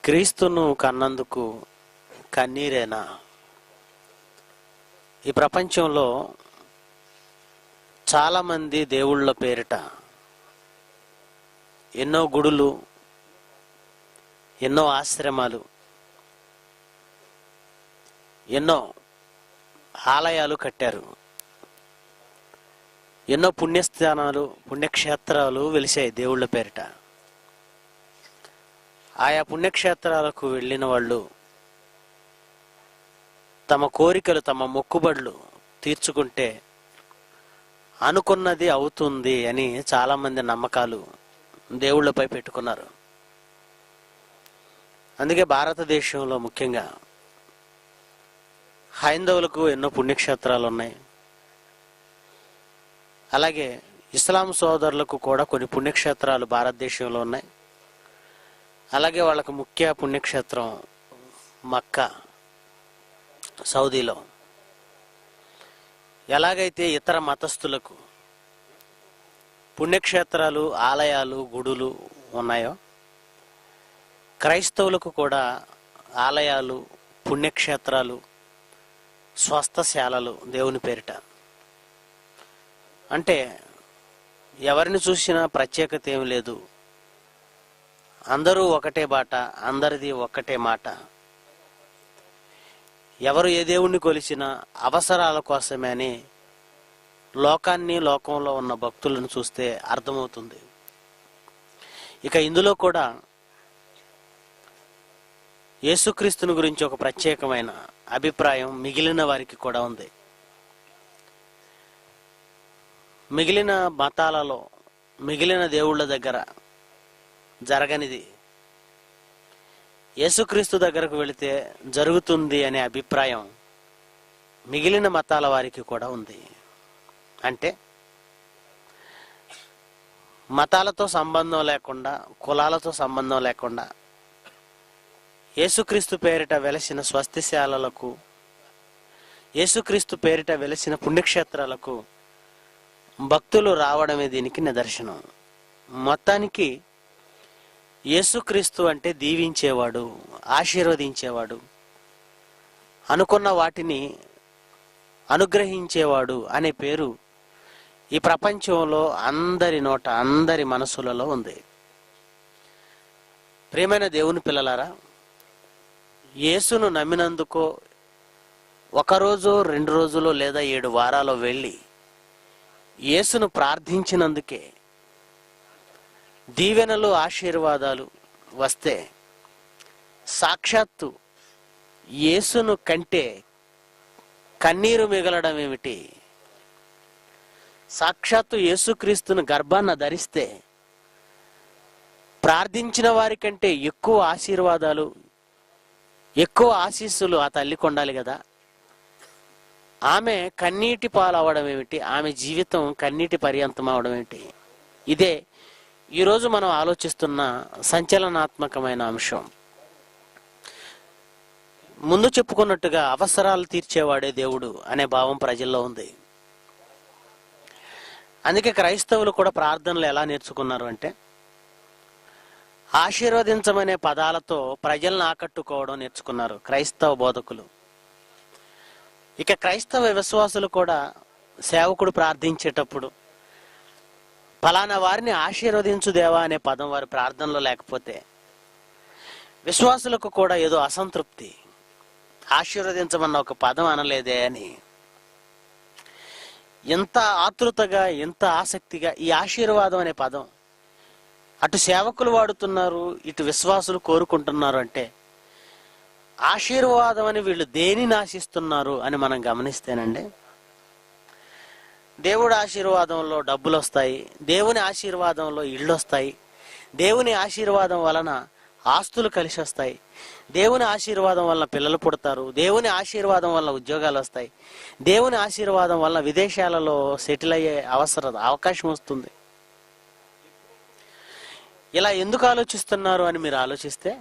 క్రీస్తును కన్నందుకు కన్నీరేనా? ఈ ప్రపంచంలో చాలామంది దేవుళ్ళ పేరిట ఎన్నో గుడులు, ఎన్నో ఆశ్రమాలు, ఎన్నో ఆలయాలు కట్టారు. ఎన్నో పుణ్యస్థానాలు, పుణ్యక్షేత్రాలు వెలిసాయి దేవుళ్ళ పేరిట. ఆయా పుణ్యక్షేత్రాలకు వెళ్ళిన వాళ్ళు తమ కోరికలు, తమ మొక్కుబడులు తీర్చుకుంటే అనుకున్నది అవుతుంది అని చాలామంది నమ్మకాలు దేవుళ్ళపై పెట్టుకున్నారు. అందుకే భారతదేశంలో ముఖ్యంగా హైందవులకు ఎన్నో పుణ్యక్షేత్రాలు ఉన్నాయి. అలాగే ఇస్లాం సోదరులకు కూడా కొన్ని పుణ్యక్షేత్రాలు భారతదేశంలో ఉన్నాయి. అలాగే వాళ్ళకు ముఖ్య పుణ్యక్షేత్రం మక్కా, సౌదీలో. ఎలాగైతే ఇతర మతస్థులకు పుణ్యక్షేత్రాలు, ఆలయాలు, గుడులు ఉన్నాయో, క్రైస్తవులకు కూడా ఆలయాలు, పుణ్యక్షేత్రాలు, స్వస్థశాలలు దేవుని పేరిట. అంటే ఎవరిని చూసినా ప్రత్యేకత ఏమి లేదు, అందరూ ఒకటే బాట, అందరిది ఒక్కటే మాట. ఎవరు ఏ దేవుణ్ణి కొలిచినా అవసరాల కోసమే అని లోకాన్ని, లోకంలో ఉన్న భక్తులను చూస్తే అర్థమవుతుంది. ఇక ఇందులో కూడా యేసుక్రీస్తుని గురించి ఒక ప్రత్యేకమైన అభిప్రాయం మిగిలిన వారికి కూడా ఉంది. మిగిలిన మతాలలో, మిగిలిన దేవుళ్ళ దగ్గర జరగనిది యేసుక్రీస్తు దగ్గరకు వెళితే జరుగుతుంది అనే అభిప్రాయం మిగిలిన మతాల వారికి కూడా ఉంది. అంటే మతాలతో సంబంధం లేకుండా, కులాలతో సంబంధం లేకుండా యేసుక్రీస్తు పేరిట వెలసిన స్వస్థశాలలకు, యేసుక్రీస్తు పేరిట వెలసిన పుణ్యక్షేత్రాలకు భక్తులు రావడమే దీనికి నిదర్శనం. మొత్తానికి యేసుక్రీస్తు అంటే దీవించేవాడు, ఆశీర్వదించేవాడు, అనుకున్న వాటిని అనుగ్రహించేవాడు అనే పేరు ఈ ప్రపంచంలో అందరి నోట, అందరి మనసులలో ఉంది. ప్రియమైన దేవుని పిల్లలారా, యేసును నమ్మినందుకో 1 రోజు, 2 రోజులు లేదా 7 వారాలు వెళ్ళి యేసును ప్రార్థించినందుకే దీవెనలు, ఆశీర్వాదాలు వస్తే సాక్షాత్తు యేసును కంటే కన్నీరు మిగలడం ఏమిటి? సాక్షాత్తు యేసుక్రీస్తును గర్భాన్న ధరిస్తే ప్రార్థించిన వారి కంటే ఎక్కువ ఆశీర్వాదాలు, ఎక్కువ ఆశీస్సులు ఆ తల్లికి ఉండాలి కదా. ఆమె కన్నీటి పాలవడం ఏమిటి? ఆమె జీవితం కన్నీటి పర్యంతం అవడం ఏమిటి? ఇదే ఈరోజు మనం ఆలోచిస్తున్న సంచలనాత్మకమైన అంశం. ముందు చెప్పుకున్నట్టుగా అవసరాలు తీర్చేవాడే దేవుడు అనే భావం ప్రజల్లో ఉంది. అందుకే క్రైస్తవులు కూడా ప్రార్థనలు ఎలా నేర్చుకున్నారు అంటే, ఆశీర్వదించమనే పదాలతో ప్రజలను ఆకట్టుకోవడం నేర్చుకున్నారు క్రైస్తవ బోధకులు. ఇక క్రైస్తవ విశ్వాసులు కూడా సేవకుడు ప్రార్థించేటప్పుడు ఫలానా వారిని ఆశీర్వదించు దేవా అనే పదం వారి ప్రార్థనలో లేకపోతే విశ్వాసులకు కూడా ఏదో అసంతృప్తి. ఆశీర్వదించమన్న ఒక పదం అనలేదే అని ఎంత ఆతృతగా, ఎంత ఆసక్తిగా ఈ ఆశీర్వాదం అనే పదం అటు సేవకులు వాడుతున్నారు, ఇటు విశ్వాసులు కోరుకుంటున్నారు. అంటే ఆశీర్వాదం అని వీళ్ళు దేనిని ఆశిస్తున్నారు అని మనం గమనిస్తేనండి, దేవుడి ఆశీర్వాదంలో డబ్బులు వస్తాయి, దేవుని ఆశీర్వాదంలో ఇళ్ళు వస్తాయి, దేవుని ఆశీర్వాదం వలన ఆస్తులు కలిసి వస్తాయి, దేవుని ఆశీర్వాదం వలన పిల్లలు పుడతారు, దేవుని ఆశీర్వాదం వలన ఉద్యోగాలు వస్తాయి, దేవుని ఆశీర్వాదం వలన విదేశాలలో సెటిల్ అయ్యే అవకాశం వస్తుంది. ఇలా ఎందుకు ఆలోచిస్తున్నారు అని మీరు ఆలోచిస్తే,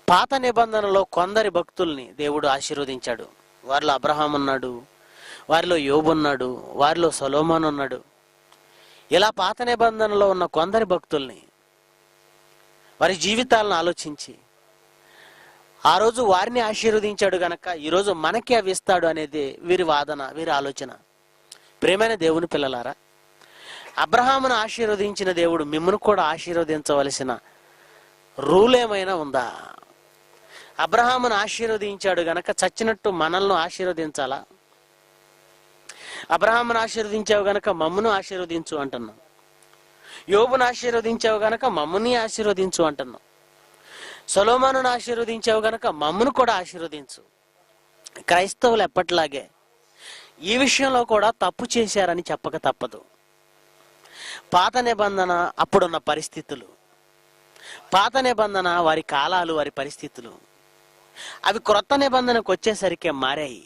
పాత నిబంధనలో కొందరి భక్తుల్ని దేవుడు ఆశీర్వదించాడు. వారిలో అబ్రహాం ఉన్నాడు, వారిలో యోబు ఉన్నాడు, వారిలో సొలొమోను ఉన్నాడు. ఇలా పాత నిబంధనలో ఉన్న కొందరి భక్తుల్ని వారి జీవితాలను ఆలోచించి ఆ రోజు వారిని ఆశీర్వదించాడు గనక ఈరోజు మనకి అవి ఇస్తాడు అనేది వీరి వాదన, వీరి ఆలోచన. ప్రియమైన దేవుని పిల్లలారా, అబ్రహామును ఆశీర్వదించిన దేవుడు మిమ్మల్ని కూడా ఆశీర్వదించవలసిన రూల్ ఏమైనా ఉందా? అబ్రహామును ఆశీర్వదించాడు గనక చచ్చినట్టు మనల్ని ఆశీర్వదించాలా? అబ్రహామును ఆశీర్వదించావు గనక మమ్మను ఆశీర్వదించు అంటున్నాం. యోబును ఆశీర్వదించావు గనక మమ్మల్ని ఆశీర్వదించు అంటున్నాం. సొలొమోనును ఆశీర్వదించావు గనక మమ్మను కూడా ఆశీర్వదించు. క్రైస్తవులు ఎప్పట్లాగే ఈ విషయంలో కూడా తప్పు చేశారని చెప్పక తప్పదు. పాత నిబంధన అప్పుడున్న పరిస్థితులు, పాత నిబంధన వారి కాలాలు, వారి పరిస్థితులు, అవి క్రొత్త నిబంధనకు వచ్చేసరికి మారాయి.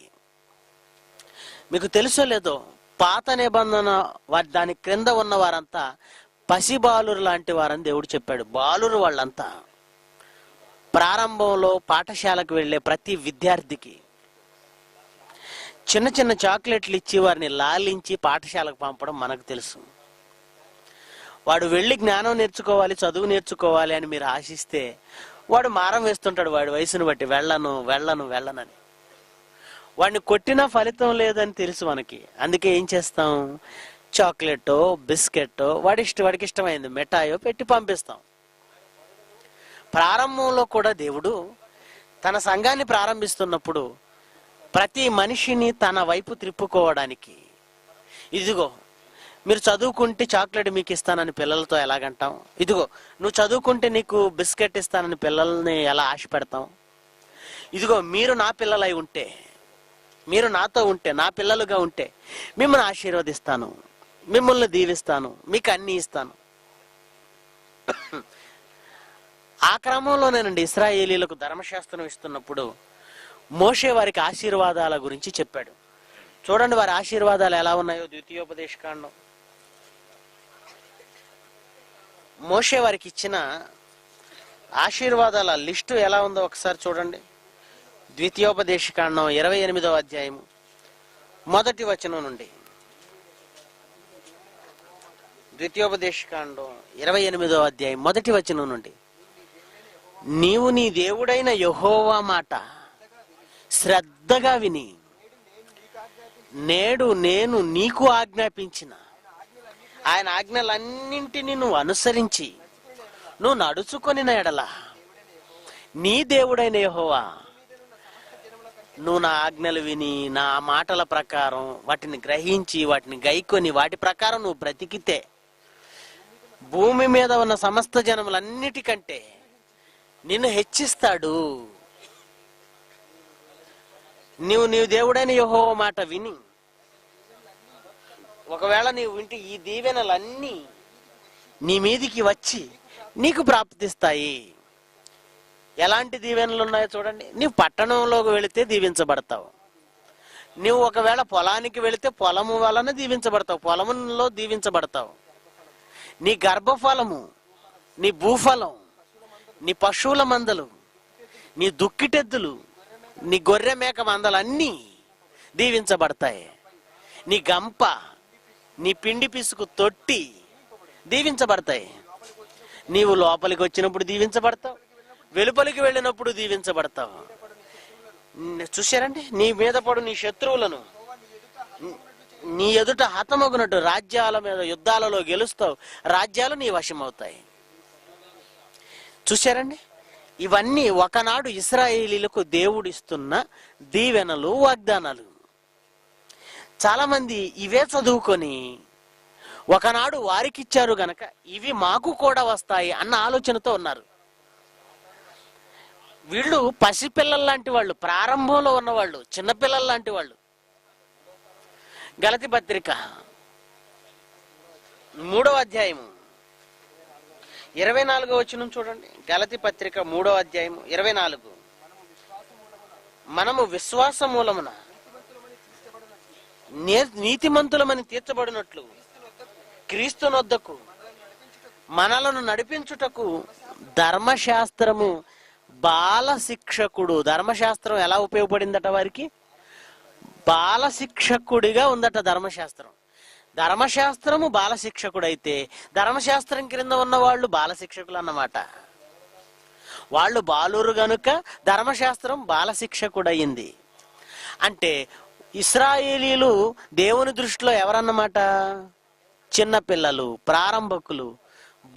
మీకు తెలుసో లేదో, పాత నిబంధన దాని క్రింద ఉన్న వారంతా పసిబాలురు లాంటి వారని దేవుడు చెప్పాడు. బాలురు వాళ్ళంతా. ప్రారంభంలో పాఠశాలకు వెళ్ళే ప్రతి విద్యార్థికి చిన్న చిన్న చాక్లెట్లు ఇచ్చి వారిని లాలించి పాఠశాలకు పంపడం మనకు తెలుసు. వాడు వెళ్ళి జ్ఞానం నేర్చుకోవాలి, చదువు నేర్చుకోవాలి అని మీరు ఆశిస్తే వాడు మారం వేస్తుంటాడు. వాడి వయసును బట్టి వెళ్ళను వెళ్ళను వెళ్ళనని. వాడిని కొట్టినా ఫలితం లేదని తెలుసు మనకి. అందుకే ఏం చేస్తాం? చాక్లెట్టో బిస్కెట్టో వాడికి ఇష్టమైంది మిఠాయో పెట్టి పంపిస్తాం. ప్రారంభంలో కూడా దేవుడు తన సంఘాన్ని ప్రారంభిస్తున్నప్పుడు ప్రతి మనిషిని తన వైపు త్రిప్పుకోవడానికి, ఇదిగో మీరు చదువుకుంటే చాక్లెట్ మీకు ఇస్తానని పిల్లలతో ఎలాగంటాం? ఇదిగో నువ్వు చదువుకుంటే నీకు బిస్కెట్ ఇస్తానని పిల్లల్ని ఎలా ఆశ పెడతాం? ఇదిగో మీరు నా పిల్లలై ఉంటే, మీరు నాతో ఉంటే, నా పిల్లలుగా ఉంటే మిమ్మల్ని ఆశీర్వదిస్తాను, మిమ్మల్ని దీవిస్తాను, మీకు అన్ని ఇస్తాను. ఆ క్రమంలోనేనండి ఇశ్రాయేలీలకు ధర్మశాస్త్రం ఇస్తున్నప్పుడు మోషే వారికి ఆశీర్వాదాల గురించి చెప్పాడు. చూడండి వారి ఆశీర్వాదాలు ఎలా ఉన్నాయో. ద్వితీయోపదేశకాండం మోషే వారికి ఇచ్చిన ఆశీర్వాదాల లిస్టు ఎలా ఉందో ఒకసారి చూడండి. ద్వితీయోపదేశకాండం 28వ అధ్యాయం 1వ వచనం నుండి. ద్వితీయోపదేశకాండం 28వ అధ్యాయం 1వ వచనం నుండి. నీవు నీ దేవుడైన యెహోవా మాట శ్రద్ధగా విని నేడు నేను నీకు ఆజ్ఞాపించిన ఆయన ఆజ్ఞలన్నింటినీ నువ్వు అనుసరించి నువ్వు నడుచుకొనిన ఎడల నీ దేవుడైన యెహోవా నువ్వు నా ఆజ్ఞలు విని నా మాటల ప్రకారం వాటిని గ్రహించి వాటిని గైకొని వాటి ప్రకారం నువ్వు బ్రతికితే భూమి మీద ఉన్న సమస్త జనములన్నిటికంటే నిన్ను హెచ్చిస్తాడు. నీవు దేవుడైన యెహోవా మాట విని ఒకవేళ నీవు వింటే ఈ దీవెనలన్నీ నీ మీదికి వచ్చి నీకు ప్రాప్తిస్తాయి. ఎలాంటి దీవెనలు ఉన్నాయో చూడండి. నీవు పట్టణంలోకి వెళితే దీవించబడతావు. నువ్వు ఒకవేళ పొలానికి వెళితే పొలము వలన దీవించబడతావు, పొలములో దీవించబడతావు. నీ గర్భఫలము, నీ భూఫలం, నీ పశువుల మందలు, నీ దుక్కిటెద్దులు, నీ గొర్రె మేక మందలు అన్నీ దీవించబడతాయి. నీ గంప, నీ పిండి పిసుకు తొట్టి దీవించబడతాయి. నీవు లోపలికి వచ్చినప్పుడు దీవించబడతావు, వెలుపలికి వెళ్ళినప్పుడు దీవించబడతావు. చూశారండి, నీ మీద పడు నీ శత్రువులను నీ ఎదుట హతమగునట్టు రాజ్యాల మీద యుద్ధాలలో గెలుస్తావు, రాజ్యాలు నీ వశమవుతాయి. చూశారండి, ఇవన్నీ ఒకనాడు ఇశ్రాయేలీలకు దేవుడిస్తున్న దీవెనలు, వాగ్దానాలు. చాలా మంది ఇవే చదువుకొని ఒకనాడు వారికి ఇచ్చారు గనక ఇవి మాకు కూడా వస్తాయి అన్న ఆలోచనతో ఉన్నారు. వీళ్ళు పసిపిల్లల లాంటి వాళ్ళు, ప్రారంభంలో ఉన్నవాళ్ళు, చిన్నపిల్లల లాంటి వాళ్ళు. గలతీ పత్రిక 3వ అధ్యాయము 24వ వచనం చూడండి. గలతీ పత్రిక 3వ అధ్యాయము 24. మనము విశ్వాస మూలమున నీతిమంతులమని తీర్చబడినట్లు క్రీస్తునొద్దకు మనలను నడిపించుటకు ధర్మశాస్త్రము బాల శిక్షకుడు. ధర్మశాస్త్రం ఎలా ఉపయోగపడిందట వారికి? బాల శిక్షకుడిగా ఉందట ధర్మశాస్త్రం. ధర్మశాస్త్రము బాల శిక్షకుడు అయితే ధర్మశాస్త్రం క్రింద ఉన్న వాళ్ళు బాల శిక్షకులు అన్నమాట. వాళ్ళు బాలురు గనుక ధర్మశాస్త్రం బాలశిక్షకుడయింది. అంటే ఇశ్రాయేలీలు దేవుని దృష్టిలో ఎవరన్నమాట? చిన్నపిల్లలు, ప్రారంభకులు,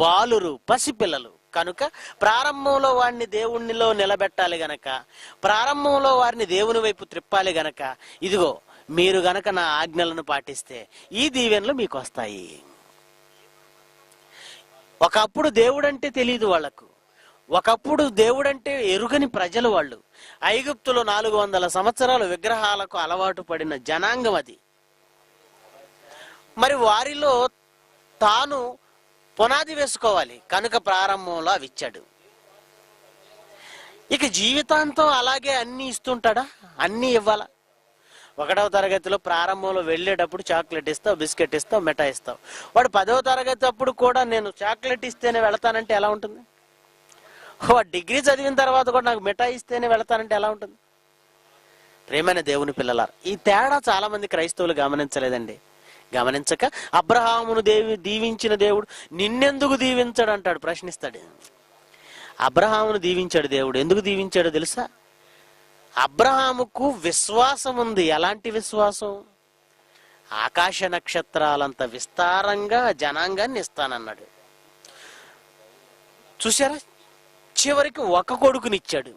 బాలురు, పసిపిల్లలు. కనుక ప్రారంభంలో వారిని దేవునిలో నిలబెట్టాలి గనక, ప్రారంభంలో వారిని దేవుని వైపు త్రిప్పాలి గనక, ఇదిగో మీరు గనక నా ఆజ్ఞలను పాటిస్తే ఈ దీవెనలు మీకు వస్తాయి. ఒకప్పుడు దేవుడంటే తెలియదు వాళ్లకు, ఒకప్పుడు దేవుడంటే ఎరుగని ప్రజలు వాళ్ళు. ఐగుప్తులో 400 సంవత్సరాలు విగ్రహాలకు అలవాటు పడిన జనాంగం అది. మరి వారిలో తాను పునాది వేసుకోవాలి కనుక ప్రారంభంలో అవి ఇచ్చాడు. ఇక జీవితాంతం అలాగే అన్ని ఇస్తుంటాడా? అన్ని ఇవ్వాలా? 1వ తరగతిలో ప్రారంభంలో వెళ్ళేటప్పుడు చాక్లెట్ ఇస్తావు, బిస్కెట్ ఇస్తావు, మిఠాయి ఇస్తావు. వాడు 10వ తరగతి అప్పుడు కూడా నేను చాక్లెట్ ఇస్తేనే వెళతానంటే ఎలా ఉంటుంది? వాడు డిగ్రీ చదివిన తర్వాత కూడా నాకు మిఠాయి ఇస్తేనే వెళతానంటే ఎలా ఉంటుంది? ప్రేమైన దేవుని పిల్లలారా, ఈ తేడా చాలా మంది క్రైస్తవులు గమనించలేదండి. గమనించక అబ్రహామును దీవించిన దేవుడు నిన్నెందుకు దీవించాడు అంటాడు, ప్రశ్నిస్తాడు. అబ్రహామును దీవించాడు దేవుడు. ఎందుకు దీవించాడో తెలుసా? అబ్రహాముకు విశ్వాసం ఉంది. ఎలాంటి విశ్వాసం? ఆకాశ నక్షత్రాలంత విస్తారంగా జనాంగాన్ని ఇస్తానన్నాడు. చూసారా, చివరికి ఒక కొడుకునిచ్చాడు.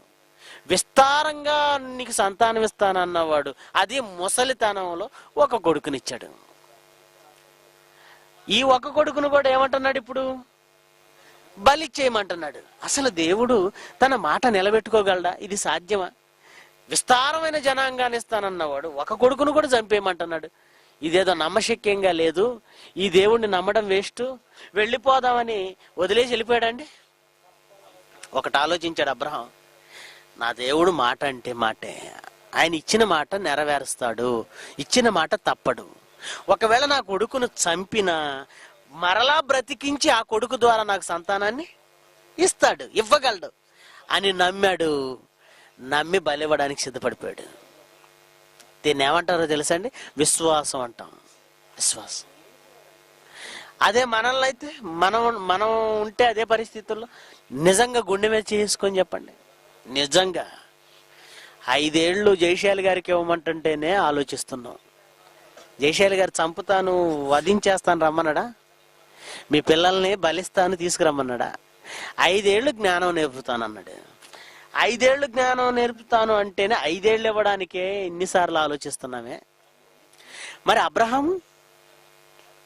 విస్తారంగా నీకు సంతానం ఇస్తానన్నవాడు అది ముసలితనంలో ఒక కొడుకునిచ్చాడు. ఈ ఒక కొడుకును కూడా ఏమంటున్నాడు ఇప్పుడు? బలి చేయమంటున్నాడు. అసలు దేవుడు తన మాట నిలబెట్టుకోగలడా? ఇది సాధ్యమా? విస్తారమైన జనాంగాన్ని ఇస్తానన్నవాడు ఒక కొడుకును కూడా చంపేయమంటున్నాడు. ఇదేదో నమ్మశక్యంగా లేదు. ఈ దేవుణ్ణి నమ్మడం వేస్ట్, వెళ్ళిపోదామని వదిలేసి వెళ్ళిపోయాడండి. ఒకటి ఆలోచించాడు అబ్రహాం, నా దేవుడు మాట అంటే మాటే, ఆయన ఇచ్చిన మాట నెరవేరుస్తాడు, ఇచ్చిన మాట తప్పడు. ఒకవేళ నా కొడుకును చంపినా మరలా బ్రతికించి ఆ కొడుకు ద్వారా నాకు సంతానాన్ని ఇస్తాడు, ఇవ్వగలడు అని నమ్మాడు. నమ్మి బలివ్వడానికి సిద్ధపడిపోయాడు. దీన్ని ఏమంటారో తెలుసా అండి? విశ్వాసం అంటాం. విశ్వాసం. అదే మనల్ని అయితే మనం ఉంటే అదే పరిస్థితుల్లో నిజంగా గుండె మీద చేసుకొని చెప్పండి, నిజంగా 5 ఏళ్ళు జయశాలి గారికి ఇవ్వమంటుంటేనే ఆలోచిస్తున్నాం. జయశాలి గారు చంపుతాను, వధించేస్తాను రమ్మన్నాడా? మీ పిల్లల్ని బలిస్తాను తీసుకురమ్మన్నాడా? 5 ఏళ్ళు జ్ఞానం నేర్పుతాను అన్నాడు. 5 ఏళ్ళు జ్ఞానం నేర్పుతాను అంటేనే 5 ఏళ్ళు ఇవ్వడానికే ఇన్నిసార్లు ఆలోచిస్తున్నామే. మరి అబ్రహాం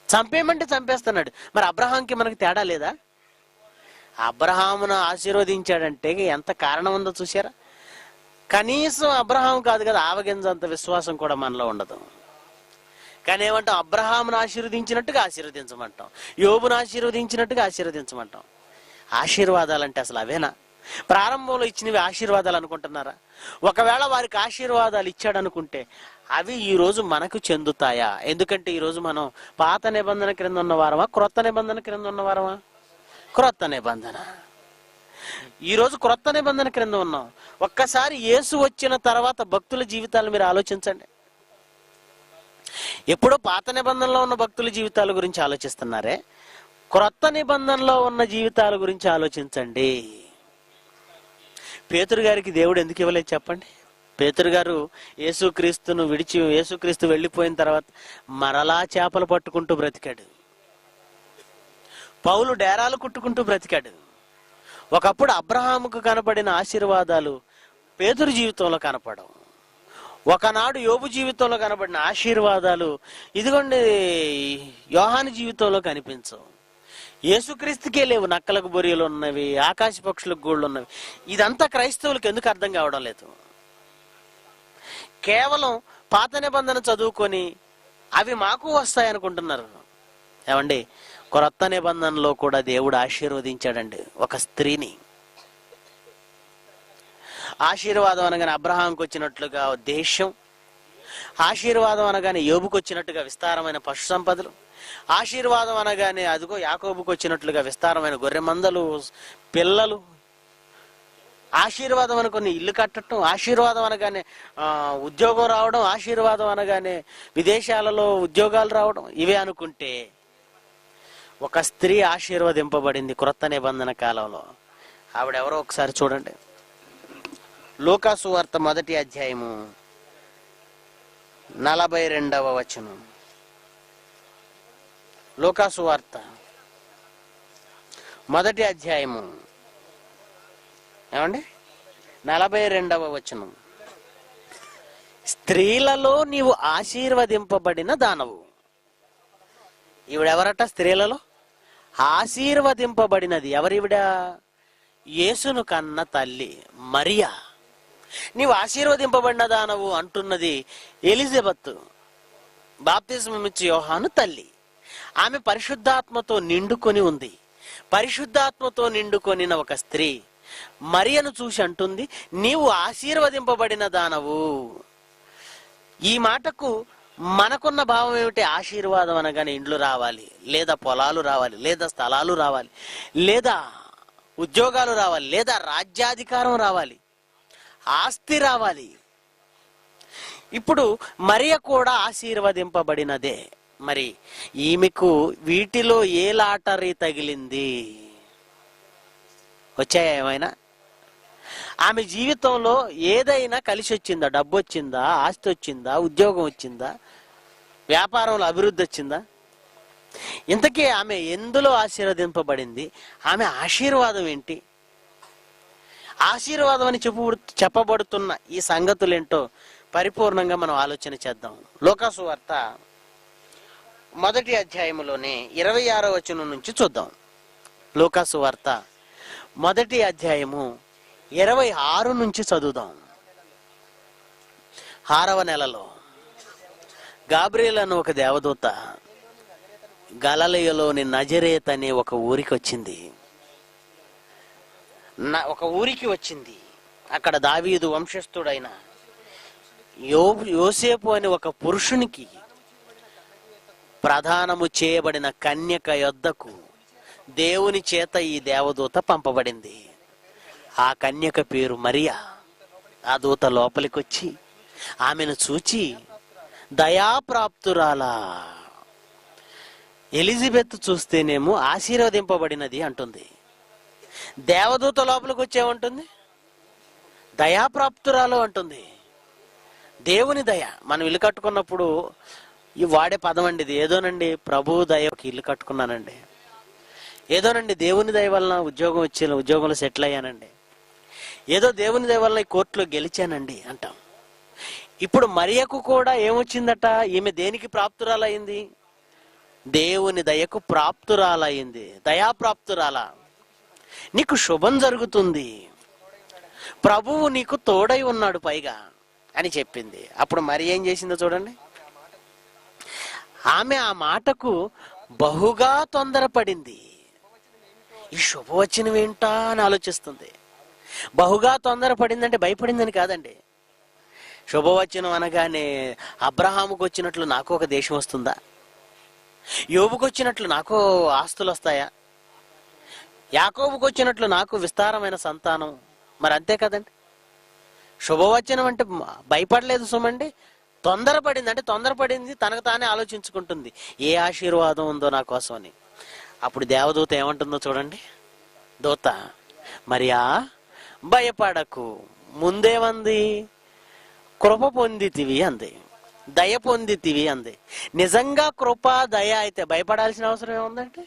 చంపేయమంటే చంపేస్తున్నాడు. మరి అబ్రహాంకి మనకి తేడా లేదా? అబ్రహామును ఆశీర్వదించాడంటే ఎంత కారణం ఉందో చూసారా? కనీసం అబ్రహాం కాదు కదా, ఆవగింజంత విశ్వాసం కూడా మనలో ఉండదు. కానీ ఏమంటాం? అబ్రహామును ఆశీర్వదించినట్టుగా ఆశీర్వదించమంటాం, యోబును ఆశీర్వదించినట్టుగా ఆశీర్వదించమంటాం. ఆశీర్వాదాలంటే అసలు అవేనా? ప్రారంభంలో ఇచ్చినవి ఆశీర్వాదాలు అనుకుంటున్నారా? ఒకవేళ వారికి ఆశీర్వాదాలు ఇచ్చాడు అనుకుంటే అవి ఈ రోజు మనకు చెందుతాయా? ఎందుకంటే ఈ రోజు మనం పాత నిబంధన క్రింద ఉన్నవారమా, క్రొత్త నిబంధన క్రింద ఉన్నవారమా? క్రొత్త నిబంధన. ఈరోజు క్రొత్త నిబంధన క్రింద ఉన్నాం. ఒక్కసారి యేసు వచ్చిన తర్వాత భక్తుల జీవితాలు మీరు ఆలోచించండి. ఎప్పుడో పాత నిబంధనలో ఉన్న భక్తుల జీవితాల గురించి ఆలోచిస్తున్నారే, క్రొత్త నిబంధనలో ఉన్న జీవితాల గురించి ఆలోచించండి. పేతురు గారికి దేవుడు ఎందుకు ఇవ్వలేదు చెప్పండి? పేతురు గారు యేసుక్రీస్తు వెళ్ళిపోయిన తర్వాత మరలా చేపలు పట్టుకుంటూ బ్రతికాడు. పౌలు డేరాలు కుట్టుకుంటూ బ్రతికాడు. ఒకప్పుడు అబ్రహాముకు కనపడిన ఆశీర్వాదాలు పేతురు జీవితంలో కనపడవు. ఒకనాడు యోబు జీవితంలో కనపడిన ఆశీర్వాదాలు ఇదిగోండి యోహాను జీవితంలో కనిపించవు. యేసుక్రీస్తుకే లేవు. నక్కలకు బొరియలు ఉన్నవి, ఆకాశ పక్షులకు గూళ్ళు ఉన్నవి. ఇదంతా క్రైస్తవులకు ఎందుకు అర్థం కావడం లేదు? కేవలం పాత నిబంధన చదువుకొని అవి మాకు వస్తాయనుకుంటున్నారు. ఏమండి, క్రొత్త నిబంధనలో కూడా దేవుడు ఆశీర్వదించాడండి ఒక స్త్రీని. ఆశీర్వాదం అనగానే అబ్రహాంకి వచ్చినట్లుగా దేశం, ఆశీర్వాదం అనగానే యోబుకు వచ్చినట్టుగా విస్తారమైన పశు సంపదలు, ఆశీర్వాదం అనగానే అదిగో యాకోబుకు వచ్చినట్లుగా విస్తారమైన గొర్రె మందలు, పిల్లలు, ఆశీర్వాదం అనుకుని ఇల్లు కట్టడం, ఆశీర్వాదం అనగానే ఉద్యోగం రావడం, ఆశీర్వాదం అనగానే విదేశాలలో ఉద్యోగాలు రావడం, ఇవే అనుకుంటే ఒక స్త్రీ ఆశీర్వదింపబడింది క్రొత్త నిబంధన కాలంలో. ఆవిడెవరో ఒకసారి చూడండి. లూకాసు వార్త 1వ అధ్యాయము 42వ వచనం. లూకాసు వార్త 1వ అధ్యాయము ఏమండి 42వ వచనం. స్త్రీలలో నీవు ఆశీర్వదింపబడిన దానవు. ఈవిడెవరట? స్త్రీలలో ఆశీర్వదింపబడినది. ఎవరివిడ? యేసును కన్న తల్లి మరియా. నీవు ఆశీర్వదింపబడిన దానవు అంటున్నది ఎలిజబెత్, బాప్తిస్మం ఇచ్చే యోహాను తల్లి. ఆమె పరిశుద్ధాత్మతో నిండుకొని ఉంది. పరిశుద్ధాత్మతో నిండుకొనిన ఒక స్త్రీ మరియను చూసి అంటుంది, నీవు ఆశీర్వదింపబడిన దానవు. ఈ మాటకు మనకున్న భావం ఏమిటి? ఆశీర్వాదం అనగానే ఇండ్లు రావాలి, లేదా పొలాలు రావాలి, లేదా స్థలాలు రావాలి, లేదా ఉద్యోగాలు రావాలి, లేదా రాజ్యాధికారం రావాలి, ఆస్తి రావాలి. ఇప్పుడు మరియ కూడా ఆశీర్వదింపబడినదే. మరి ఈమెకు వీటిలో ఏ లాటరీ తగిలింది? వచ్చాయా ఏమైనా? ఆమె జీవితంలో ఏదైనా కలిసి వచ్చిందా? డబ్బు వచ్చిందా? ఆస్తి వచ్చిందా? ఉద్యోగం వచ్చిందా? వ్యాపారంలో అభివృద్ధి వచ్చిందా? ఇంతకీ ఆమె ఎందులో ఆశీర్వదింపబడింది? ఆమె ఆశీర్వాదం ఏంటి? ఆశీర్వాదం అని చెప్పబడుతున్న ఈ సంగతులేంటో పరిపూర్ణంగా మనం ఆలోచన చేద్దాం. లూకాసు వార్త 1వ అధ్యాయములోనే 26వ వచనం నుంచి చూద్దాం. లూకాసు వార్త 1వ అధ్యాయము 26 నుంచి చదువుదాం. 6వ నెలలో గాబ్రియేల్ అను ఒక దేవదూత గలిలయలోని నజరేత్ అనే ఒక ఊరికి వచ్చింది. అక్కడ దావీదు వంశస్థుడైన యోసేపు అనే ఒక పురుషునికి ప్రధానము చేయబడిన కన్యక యొద్దకు దేవుని చేత ఈ దేవదూత పంపబడింది. ఆ కన్యక పేరు మరియా. ఆ దూత లోపలికి వచ్చి ఆమెను చూచి, దయాప్రాప్తురాలా, ఎలిజబెత్ చూస్తేనేమో ఆశీర్వదింపబడినది అంటుంది. దేవదూత లోపలికి వచ్చేమంటుంది? దయాప్రాప్తురాలు అంటుంది. దేవుని దయ. మనం ఇల్లు కట్టుకున్నప్పుడు ఈ వాడే పదం అండి ఇది. ఏదోనండి ప్రభు దయకి ఇల్లు కట్టుకున్నానండి, ఏదోనండి దేవుని దయ వలన ఉద్యోగంలో సెటిల్ అయ్యానండి, ఏదో దేవుని దయ వలన ఈ కోర్టులో గెలిచానండి అంటాం. ఇప్పుడు మరియకు కూడా ఏమొచ్చిందట? ఈమె దేనికి ప్రాప్తురాలయ్యింది? దేవుని దయకు ప్రాప్తురాలయ్యింది. దయాప్రాప్తురాల. నీకు శుభం జరుగుతుంది, ప్రభువు నీకు తోడై ఉన్నాడు పైగా అని చెప్పింది. అప్పుడు మరి ఏం చేసిందో చూడండి. ఆమె ఆ మాటకు బహుగా తొందరపడింది. ఈ శుభవచనం ఏంటా అని ఆలోచిస్తుంది. బహుగా తొందరపడిందంటే భయపడిందని కాదండి. శుభవచనం అనగానే అబ్రహాముకు వచ్చినట్లు నాకు ఒక దేశం వస్తుందా? యోబుకు వచ్చినట్లు నాకు ఆస్తులు వస్తాయా? యాకోబుకు వచ్చినట్లు నాకు విస్తారమైన సంతానం? మరి అంతే కదండి. శుభవచనం అంటే భయపడలేదు సుమండి, తొందరపడింది. అంటే తొందరపడింది, తనకు తానే ఆలోచించుకుంటుంది ఏ ఆశీర్వాదం ఉందో నా కోసం అని. అప్పుడు దేవదూత ఏమంటుందో చూడండి. దూత, మరియా భయపడకు, ముందేమంది? కృప పొందితివి అంది, దయ పొందితివి అంది. నిజంగా కృప దయ అయితే భయపడాల్సిన అవసరం ఏముందంటే?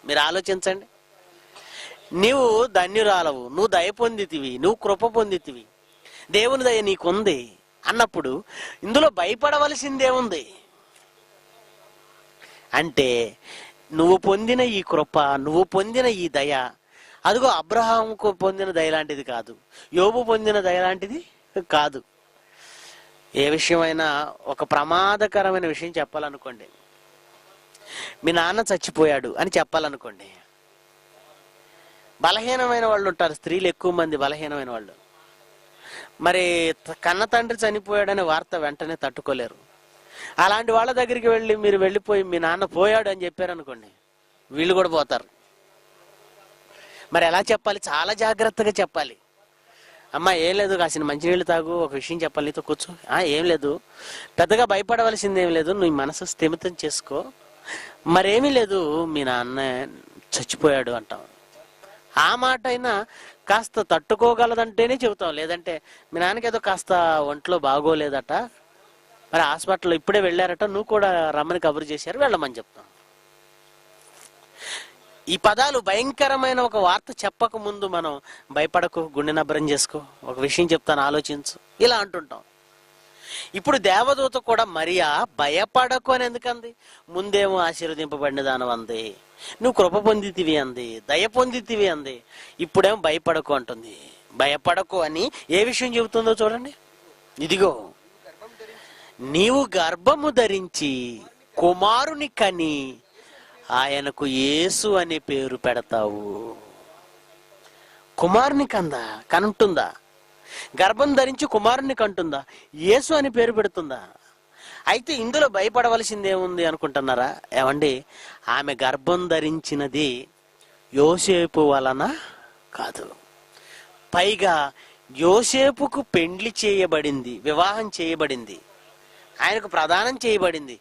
మీరు ఆలోచించండి. నీవు ధన్యురాలవు, నువ్వు దయ పొందితివి, నువ్వు కృప పొందితివి, దేవుని దయ నీకుంది అన్నప్పుడు ఇందులో భయపడవలసిందేముంది? అంటే నువ్వు పొందిన ఈ కృప, నువ్వు పొందిన ఈ దయ, అదిగో అబ్రహాముకు పొందిన దయ లాంటిది కాదు, యోబు పొందిన దయ లాంటిది కాదు. ఏ విషయమైనా ఒక ప్రమాదకరమైన విషయం చెప్పాలనుకోండి, మీ నాన్న చచ్చిపోయాడు అని చెప్పాలనుకోండి, బలహీనమైన వాళ్ళు ఉంటారు, స్త్రీలు ఎక్కువ మంది బలహీనమైన వాళ్ళు. మరి కన్న తండ్రి చనిపోయాడనే వార్త వెంటనే తట్టుకోలేరు. అలాంటి వాళ్ళ దగ్గరికి మీరు వెళ్ళిపోయి మీ నాన్న పోయాడు అని చెప్పారనుకోండి, వీళ్ళు కూడా పోతారు. మరి ఎలా చెప్పాలి? చాలా జాగ్రత్తగా చెప్పాలి. అమ్మ ఏం లేదు, కాసిన మంచినీళ్ళు తాగు, ఒక విషయం చెప్పాలి నీతో, కూర్చో. ఏం లేదు, పెద్దగా భయపడవలసింది ఏం లేదు, నువ్వు మనసు స్థిమితం చేసుకో, మరేమీ లేదు, మీ నాన్న చచ్చిపోయాడు అంటాం. ఆ మాట అయినా కాస్త తట్టుకోగలదంటేనే చెబుతాం. లేదంటే మీ నాన్నకి ఏదో కాస్త ఒంట్లో బాగోలేదట, మరి హాస్పిటల్లో ఇప్పుడే వెళ్ళారట, నువ్వు కూడా రమ్మని కబురు చేశారు, వెళ్ళమని చెప్తాం. ఈ పదాలు భయంకరమైన ఒక వార్త చెప్పక ముందు మనం భయపడకు, గుండె నబ్బరం చేసుకో, ఒక విషయం చెప్తాను ఆలోచించు, ఇలా అంటుంటాం. ఇప్పుడు దేవదూత కూడా మరియా భయపడకు అని ఎందుకంది? ముందేమో ఆశీర్వదింపబడిన దానం అంది, నువ్వు కృప పొందితివి అంది, దయ పొందితివి అంది. ఇప్పుడేమో భయపడకు అంటుంది. భయపడకు అని ఏ విషయం చెబుతుందో చూడండి. ఇదిగో నీవు గర్భము ధరించి కుమారుని కని ఆయనకు యేసు అనే పేరు పెడతావు. కుమారుని కనుంటుందా? గర్భం ధరించి కుమారుని కంటుందా? యేసు అని పేరు పెడుతుందా? అయితే ఇందులో భయపడవలసిందేముంది అనుకుంటున్నారా? ఏమండి, ఆమె గర్భం ధరించినది యోసేపు వలన కాదు. పైగా యోసేపుకు పెండ్లి చేయబడింది, వివాహం చేయబడింది, ఆయనకు ప్రదానం చేయబడింది.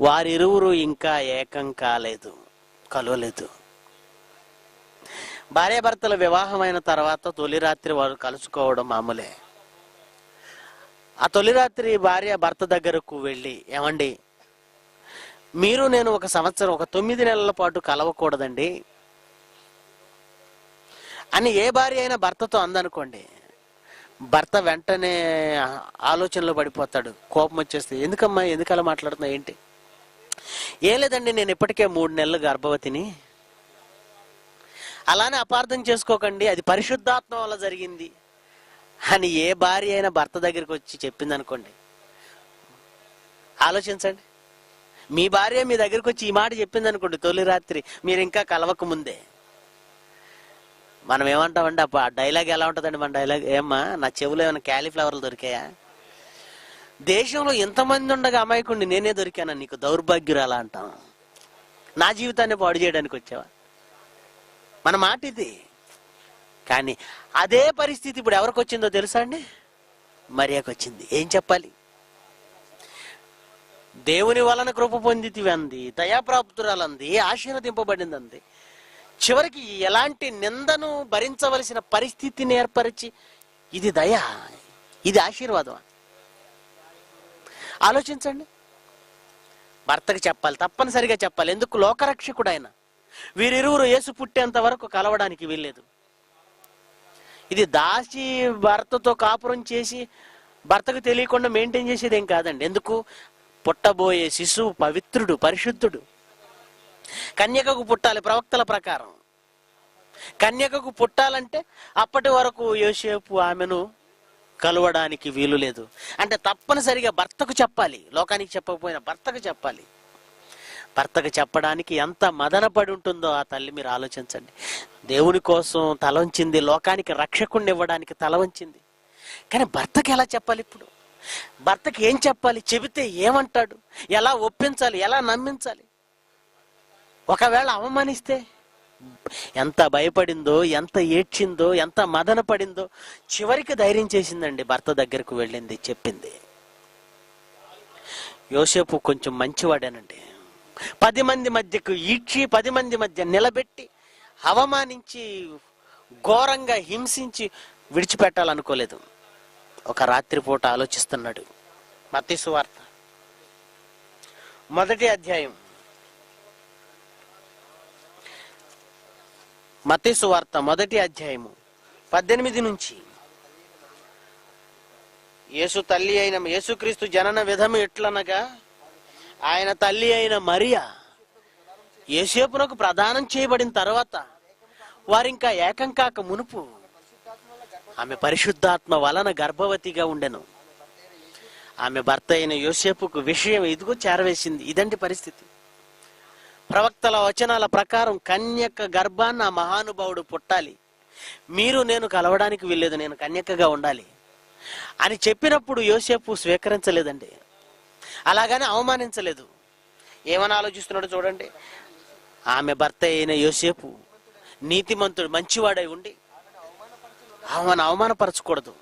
వారిరువురు ఇంకా ఏకం కలవలేదు. భార్యాభర్తల వివాహమైన తర్వాత తొలి రాత్రి వారు కలుసుకోవడం మామూలే. ఆ తొలి రాత్రి భార్య భర్త దగ్గరకు వెళ్ళి, ఏమండి మీరు నేను ఒక సంవత్సరం, ఒక 9 నెలల పాటు కలవకూడదండి అని ఏ భార్య అయినా భర్తతో అందనుకోండి, భర్త వెంటనే ఆలోచనలో పడిపోతాడు, కోపం వచ్చేస్తే, ఎందుకమ్మా ఎందుకు అలా మాట్లాడుతున్నావు ఏంటి? ఏం లేదండి, నేను ఇప్పటికే 3 నెలలు గర్భవతిని. అలానే అపార్థం చేసుకోకండి, అది పరిశుద్ధాత్మ వల్ల జరిగింది అని ఏ భార్య అయినా భర్త దగ్గరికి వచ్చి చెప్పింది అనుకోండి, ఆలోచించండి. మీ భార్య మీ దగ్గరికి వచ్చి ఈ మాట చెప్పింది అనుకోండి తొలి రాత్రి, మీరు ఇంకా కలవక ముందే, మనం ఏమంటామండి అప్పుడు ఆ డైలాగ్ ఎలా ఉంటుందండి? మన డైలాగ్, ఏమ్మా నా చెవులో ఏమైనా క్యాలీఫ్లవర్లు దొరికాయా? దేశంలో ఎంతమంది ఉండగా అమాయకుడిని నేనే దొరికానా నీకు, దౌర్భాగ్యురాలా అంటాం. నా జీవితాన్ని పాడు చేయడానికి వచ్చావా? మన మాట ఇది. కానీ అదే పరిస్థితి ఇప్పుడు ఎవరికి వచ్చిందో తెలుసా అండి? మరియాకు వచ్చింది. ఏం చెప్పాలి? దేవుని వలన కృప పొందితివి అంది, దయాప్రాప్తురాలంది, ఆశీర్వదింపబడింది అంది. చివరికి ఎలాంటి నిందను భరించవలసిన పరిస్థితిని ఏర్పరిచి, ఇది దయ, ఇది ఆశీర్వాదం. ఆలోచించండి. భర్తకు చెప్పాలి, తప్పనిసరిగా చెప్పాలి. ఎందుకు? లోకరక్షకుడు ఆయన. వీరిరువురు యేసు పుట్టేంత వరకు కలవడానికి వీల్లేదు. ఇది దాసి భర్తతో కాపురం చేసి భర్తకు తెలియకుండా మెయింటైన్ చేసేది ఏం కాదండి. ఎందుకు? పుట్టబోయే శిశువు పవిత్రుడు, పరిశుద్ధుడు. కన్యకకు పుట్టాలి ప్రవక్తల ప్రకారం. కన్యకకు పుట్టాలంటే అప్పటి వరకు యోసేపు ఆమెను కలవడానికి వీలు లేదు. అంటే తప్పనిసరిగా భర్తకు చెప్పాలి, లోకానికి చెప్పకపోయినా భర్తకు చెప్పాలి. భర్తకు చెప్పడానికి ఎంత మదన పడి ఉంటుందో ఆ తల్లి, మీరు ఆలోచించండి. దేవుని కోసం తల వంచింది, లోకానికి రక్షకుణ్ణి ఇవ్వడానికి తల వంచింది. కానీ భర్తకి ఎలా చెప్పాలి? ఇప్పుడు భర్తకి ఏం చెప్పాలి? చెబితే ఏమంటాడు? ఎలా ఒప్పించాలి? ఎలా నమ్మించాలి? ఒకవేళ అవమానిస్తే ఎంత భయపడిందో, ఎంత ఏడ్చిందో, ఎంత మదన పడిందో. చివరికి ధైర్యం చేసిందండి, భర్త దగ్గరకు వెళ్ళింది, చెప్పింది. యోసేపు కొంచెం మంచివాడేనండి. 10 మంది మధ్యకు ఈడ్చి 10 మంది మధ్య నిలబెట్టి అవమానించి ఘోరంగా హింసించి విడిచిపెట్టాలనుకోలేదు. ఒక రాత్రిపూట ఆలోచిస్తున్నాడు. మత్తయి సువార్త 1వ అధ్యాయం, మత్తయి సువార్త 1వ అధ్యాయము 18 నుంచి. యేసుక్రీస్తు జనన విధము ఎట్లనగా, ఆయన తల్లి అయిన మరియా యోసేపునకు ప్రదానం చేయబడిన తర్వాత వారింకా ఏకం కాక మునుపు ఆమె పరిశుద్ధాత్మ వలన గర్భవతిగా ఉండెను. ఆమె భర్త అయిన యోసేపుకు విషయం ఇదిగో చేరవేసింది. ఇదండి పరిస్థితి. ప్రవక్తల వచనాల ప్రకారం కన్యక గర్భాన్ని ఆ మహానుభావుడు పుట్టాలి, మీరు నేను కలవడానికి వీల్లేదు, నేను కన్యకగా ఉండాలి అని చెప్పినప్పుడు యోసేపు స్వీకరించలేదండి. అలాగని అవమానించలేదు. ఏమని ఆలోచిస్తున్నాడు చూడండి. ఆమె భర్త అయిన యోసేపు నీతిమంతుడు, మంచివాడై ఉండి ఆమెను అవమానపరచకూడదు,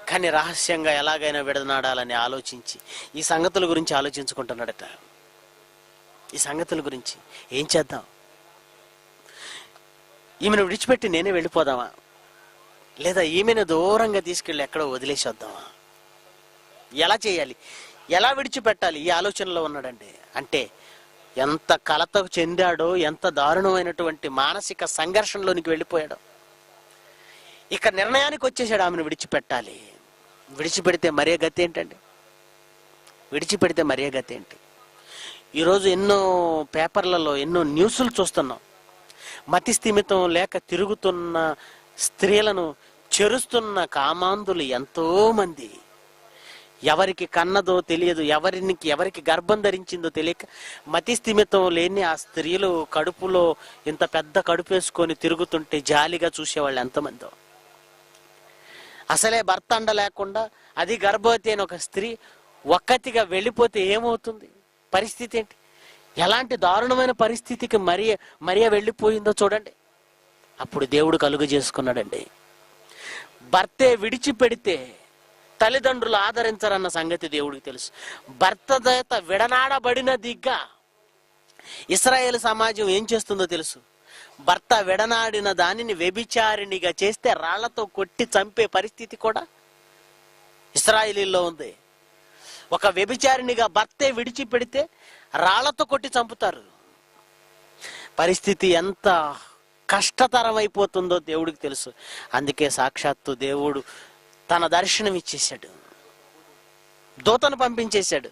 కానీ రహస్యంగా ఎలాగైనా విడనాడాలని ఆలోచించి ఈ సంగతుల గురించి ఆలోచించుకుంటున్నాడట. ఈ సంగతుల గురించి ఏం చేద్దాం? ఈమెను విడిచిపెట్టి నేనే వెళ్ళిపోదామా, లేదా ఈమెను దూరంగా తీసుకెళ్ళి ఎక్కడో వదిలేసి వద్దామా, ఎలా చేయాలి, ఎలా విడిచిపెట్టాలి, ఈ ఆలోచనలో ఉన్నాడండి. అంటే ఎంత కలత చెందాడో, ఎంత దారుణమైనటువంటి మానసిక సంఘర్షణలోనికి వెళ్ళిపోయాడో. ఇక నిర్ణయానికి వచ్చేసాడు, ఆమెను విడిచిపెట్టాలి. విడిచిపెడితే మరే గతి ఏంటండి? విడిచిపెడితే మరే గతి ఏంటి? ఈరోజు ఎన్నో పేపర్లలో ఎన్నో న్యూస్లు చూస్తున్నాం. మతి స్థిమితం లేక తిరుగుతున్న స్త్రీలను చెరుస్తున్న కామాంధులు ఎంతో మంది. ఎవరికి కన్నదో తెలియదు, ఎవరికి గర్భం ధరించిందో తెలియక మతి స్థిమితం లేని ఆ స్త్రీలు కడుపులో ఇంత పెద్ద కడుపు వేసుకొని తిరుగుతుంటే జాలిగా చూసేవాళ్ళు ఎంతమందో. అసలే భర్త అండ లేకుండా అది గర్భవతి అయిన ఒక స్త్రీ ఒక్కతిగా వెళ్ళిపోతే ఏమవుతుంది? పరిస్థితి ఏంటి? ఎలాంటి దారుణమైన పరిస్థితికి మరియ వెళ్ళిపోయిందో చూడండి. అప్పుడు దేవుడు కలుగు చేసుకున్నాడండి. భర్తే విడిచిపెడితే తల్లిదండ్రులు ఆదరించరన్న సంగతి దేవుడికి తెలుసు. భర్త చేత విడనాడబడిన దిగ్గా ఇశ్రాయేలు సమాజం ఏం చేస్తుందో తెలుసు. భర్త విడనాడిన దానిని వ్యభిచారిణిగా చేస్తే రాళ్లతో కొట్టి చంపే పరిస్థితి కూడా ఇశ్రాయేలీల్లో ఉంది. ఒక వ్యభిచారిణిగా భర్తే విడిచిపెడితే రాళ్లతో కొట్టి చంపుతారు. పరిస్థితి ఎంత కష్టతరం అయిపోతుందో దేవుడికి తెలుసు. అందుకే సాక్షాత్తు దేవుడు తన దర్శనం ఇచ్చేశాడు, దూతను పంపించేశాడు.